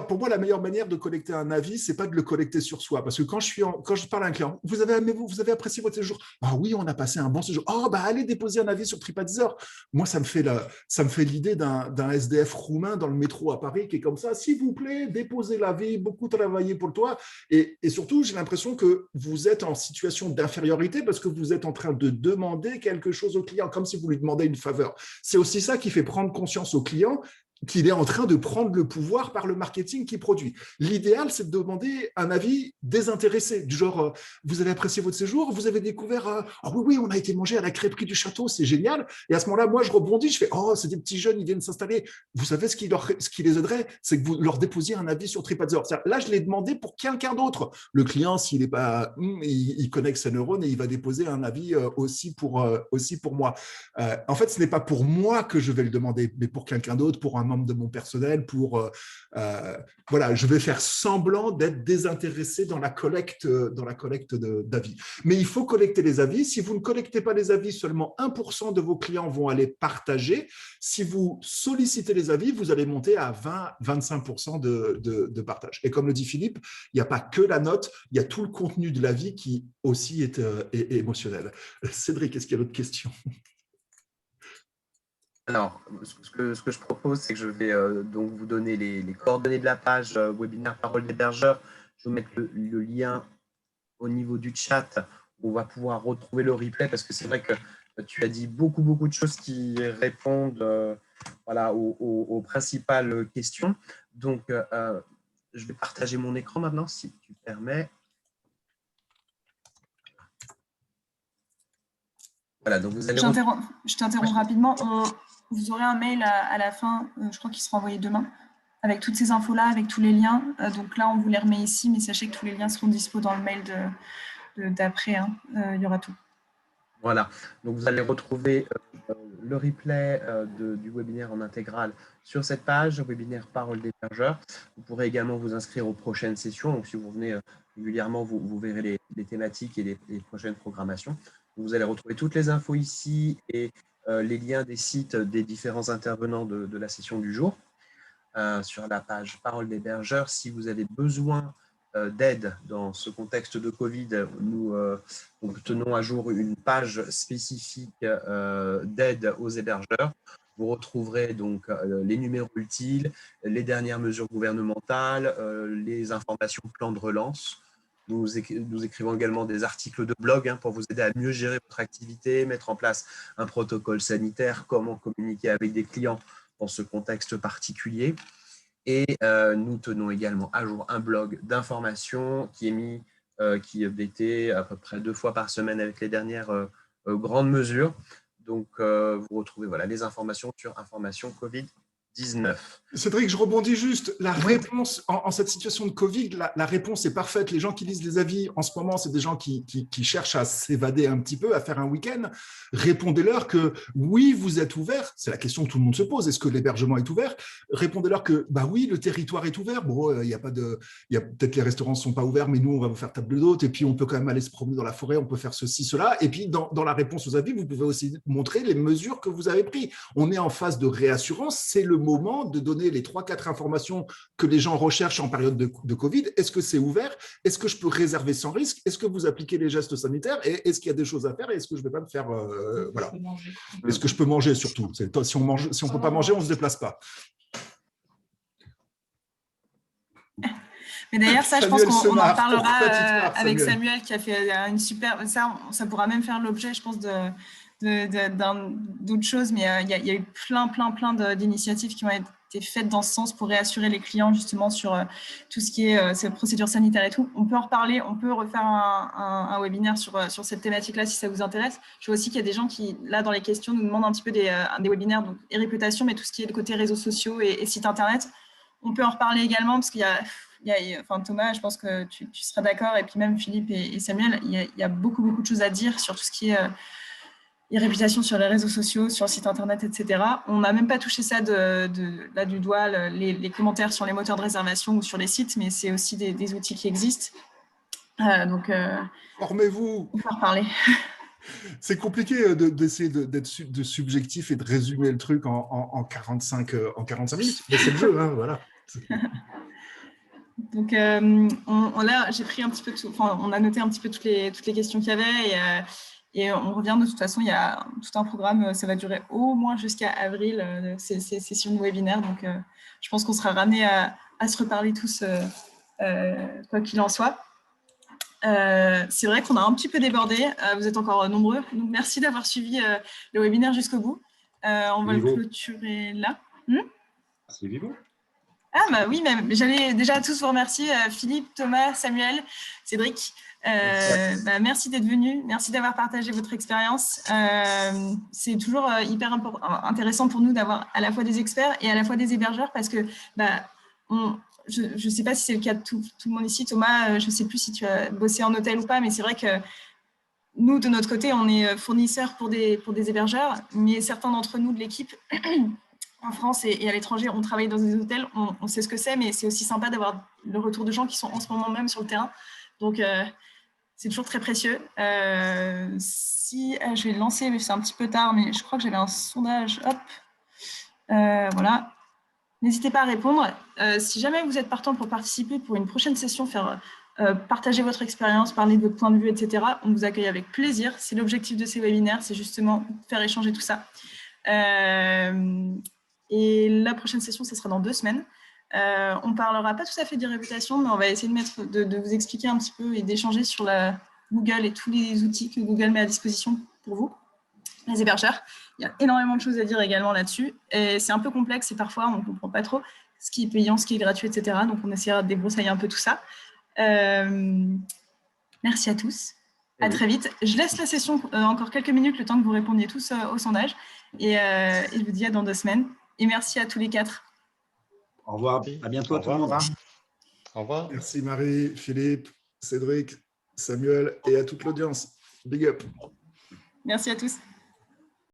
A: Pour moi, la meilleure manière de collecter un avis, c'est pas de le collecter sur soi. Parce que quand je parle à un client, vous avez apprécié votre séjour? Ah oui, on a passé un bon séjour. Oh, allez déposer un avis sur TripAdvisor. Moi, ça me fait l'idée d'un SDF roumain dans le métro à Paris qui est comme ça. S'il vous plaît, déposez l'avis, beaucoup travaillé pour toi. Et surtout, j'ai l'impression que vous êtes en situation d'infériorité parce que vous êtes en train de demander quelque chose au client, comme si vous lui demandez une faveur. C'est aussi ça qui fait prendre conscience au client qu'il est en train de prendre le pouvoir par le marketing qu'il produit. L'idéal, c'est de demander un avis désintéressé, du genre, vous avez apprécié votre séjour, vous avez découvert, ah oui, on a été manger à la crêperie du château, c'est génial. Et à ce moment-là, moi, je rebondis, je fais, oh, c'est des petits jeunes, ils viennent s'installer. Vous savez ce qui les aiderait, c'est que vous leur déposiez un avis sur TripAdvisor. Là, je l'ai demandé pour quelqu'un d'autre. Le client, s'il n'est pas, il connecte ses neurones et il va déposer un avis aussi pour moi. En fait, ce n'est pas pour moi que je vais le demander, mais pour quelqu'un d'autre, pour un membre de mon personnel, voilà, je vais faire semblant d'être désintéressé dans la collecte d'avis. Mais il faut collecter les avis. Si vous ne collectez pas les avis, seulement 1% de vos clients vont aller partager. Si vous sollicitez les avis, vous allez monter à 20-25% de partage. Et comme le dit Philippe, il n'y a pas que la note, il y a tout le contenu de l'avis qui aussi est émotionnel. Cédric, est-ce qu'il y a d'autres questions?
E: Alors, ce que je propose, c'est que je vais donc vous donner les coordonnées de la page webinaire Parole d'hébergeur. Je vais mettre le lien au niveau du chat où on va pouvoir retrouver le replay parce que c'est vrai que tu as dit beaucoup de choses qui répondent voilà, aux principales questions. Donc, je vais partager mon écran maintenant, si tu permets. Voilà, donc vous allez...
B: Je t'interromps rapidement. Vous aurez un mail à la fin, je crois qu'il sera envoyé demain, avec toutes ces infos-là, avec tous les liens. Donc là, on vous les remet ici, mais sachez que tous les liens seront dispo dans le mail d'après. Il y aura tout.
E: Voilà, donc vous allez retrouver le replay du webinaire en intégrale sur cette page, webinaire Parole d'hébergeur. Vous pourrez également vous inscrire aux prochaines sessions. Donc si vous venez régulièrement, vous verrez les thématiques et les prochaines programmations. Vous allez retrouver toutes les infos ici et les liens des sites des différents intervenants de la session du jour sur la page Parole d'hébergeur. Si vous avez besoin d'aide dans ce contexte de Covid, nous tenons à jour une page spécifique d'aide aux hébergeurs. Vous retrouverez donc les numéros utiles, les dernières mesures gouvernementales, les informations plan de relance. Nous écrivons également des articles de blog pour vous aider à mieux gérer votre activité, mettre en place un protocole sanitaire, comment communiquer avec des clients dans ce contexte particulier. Et nous tenons également à jour un blog d'information qui est updaté à peu près 2 fois par semaine avec les dernières grandes mesures. Donc, vous retrouvez voilà, les informations sur Information Covid-19.
A: Cédric, je rebondis juste. La réponse en cette situation de Covid, la réponse est parfaite. Les gens qui lisent les avis en ce moment, c'est des gens qui cherchent à s'évader un petit peu, à faire un week-end. Répondez-leur que oui, vous êtes ouvert. C'est la question que tout le monde se pose. Est-ce que l'hébergement est ouvert? Répondez-leur que bah oui, le territoire est ouvert. Bon, il y a peut-être les restaurants ne sont pas ouverts, mais nous, on va vous faire table d'hôte. Et puis, on peut quand même aller se promener dans la forêt. On peut faire ceci, cela. Et puis, dans la réponse aux avis, vous pouvez aussi montrer les mesures que vous avez prises. On est en phase de réassurance. C'est le moment de donner les 3-4 informations que les gens recherchent en période de Covid. Est-ce que c'est ouvert? Est-ce que je peux réserver sans risque? Est-ce que vous appliquez les gestes sanitaires? Et est-ce qu'il y a des choses à faire? Et est-ce que je ne vais pas me faire… voilà. Est-ce que je peux manger surtout? Si on ne peut pas manger, on ne se déplace pas.
B: Mais d'ailleurs, ça, je pense qu'on en parlera avec Samuel qui a fait une super… Ça pourra même faire l'objet, je pense, d'autres choses, mais il y a eu plein d'initiatives qui ont été faites dans ce sens pour réassurer les clients justement sur tout ce qui est ces procédures sanitaires et tout. On peut en reparler, on peut refaire un webinaire sur cette thématique-là si ça vous intéresse. Je vois aussi qu'il y a des gens qui, là, dans les questions, nous demandent un petit peu des webinaires, donc et réputation, mais tout ce qui est le côté réseaux sociaux et sites internet. On peut en reparler également parce qu'il y a enfin, Thomas, je pense que tu seras d'accord, et puis même Philippe et Samuel, il y a beaucoup de choses à dire sur tout ce qui est réputation sur les réseaux sociaux, sur le site internet, etc. On n'a même pas touché ça là du doigt, les commentaires sur les moteurs de réservation ou sur les sites, mais c'est aussi des outils qui existent. Donc,
A: Formez-vous.
B: on va en reparler.
A: C'est compliqué d'essayer d'être subjectif et de résumer le truc en 45 minutes, mais c'est le jeu, hein, voilà.
B: Donc là, j'ai pris un petit peu tout, enfin, on a noté un petit peu toutes les questions qu'il y avait, et on revient de toute façon. Il y a tout un programme, ça va durer au moins jusqu'à avril, ces sessions de webinaire. Donc je pense qu'on sera ramenés à se reparler tous, quoi qu'il en soit. C'est vrai qu'on a un petit peu débordé, vous êtes encore nombreux, donc merci d'avoir suivi le webinaire jusqu'au bout. On va le clôturer là.
C: C'est Vivo.
B: Ah bah oui, mais j'allais déjà tous vous remercier, Philippe, Thomas, Samuel, Cédric. Merci d'être venus, merci d'avoir partagé votre expérience. C'est toujours hyper intéressant pour nous d'avoir à la fois des experts et à la fois des hébergeurs, parce que je ne sais pas si c'est le cas de tout le monde ici. Thomas, je ne sais plus si tu as bossé en hôtel ou pas, mais c'est vrai que nous, de notre côté, on est fournisseurs pour des hébergeurs, mais certains d'entre nous de l'équipe en France et à l'étranger, on travaille dans des hôtels, on sait ce que c'est, mais c'est aussi sympa d'avoir le retour de gens qui sont en ce moment même sur le terrain. Donc, c'est toujours très précieux. Je vais le lancer, mais c'est un petit peu tard, mais je crois que j'avais un sondage. Hop, voilà. N'hésitez pas à répondre. Si jamais vous êtes partant pour participer pour une prochaine session, partager votre expérience, parler de votre point de vue, etc., on vous accueille avec plaisir. C'est l'objectif de ces webinaires, c'est justement faire échanger tout ça. Et la prochaine session, ce sera dans 2 semaines. On ne parlera pas tout à fait d'irréputation, mais on va essayer de vous expliquer un petit peu et d'échanger sur la Google et tous les outils que Google met à disposition pour vous, les hébergeurs. Il y a énormément de choses à dire également là-dessus. Et c'est un peu complexe et parfois, on ne comprend pas trop ce qui est payant, ce qui est gratuit, etc. Donc, on essaiera de débroussailler un peu tout ça. Merci à tous. À très vite. Je laisse la session encore quelques minutes, le temps que vous répondiez tous au sondage. Et je vous dis à dans 2 semaines. Et merci à tous les 4.
C: Au revoir. À bientôt tout le monde.
D: Au revoir.
A: Merci Marie, Philippe, Cédric, Samuel et à toute l'audience. Big up.
B: Merci à tous.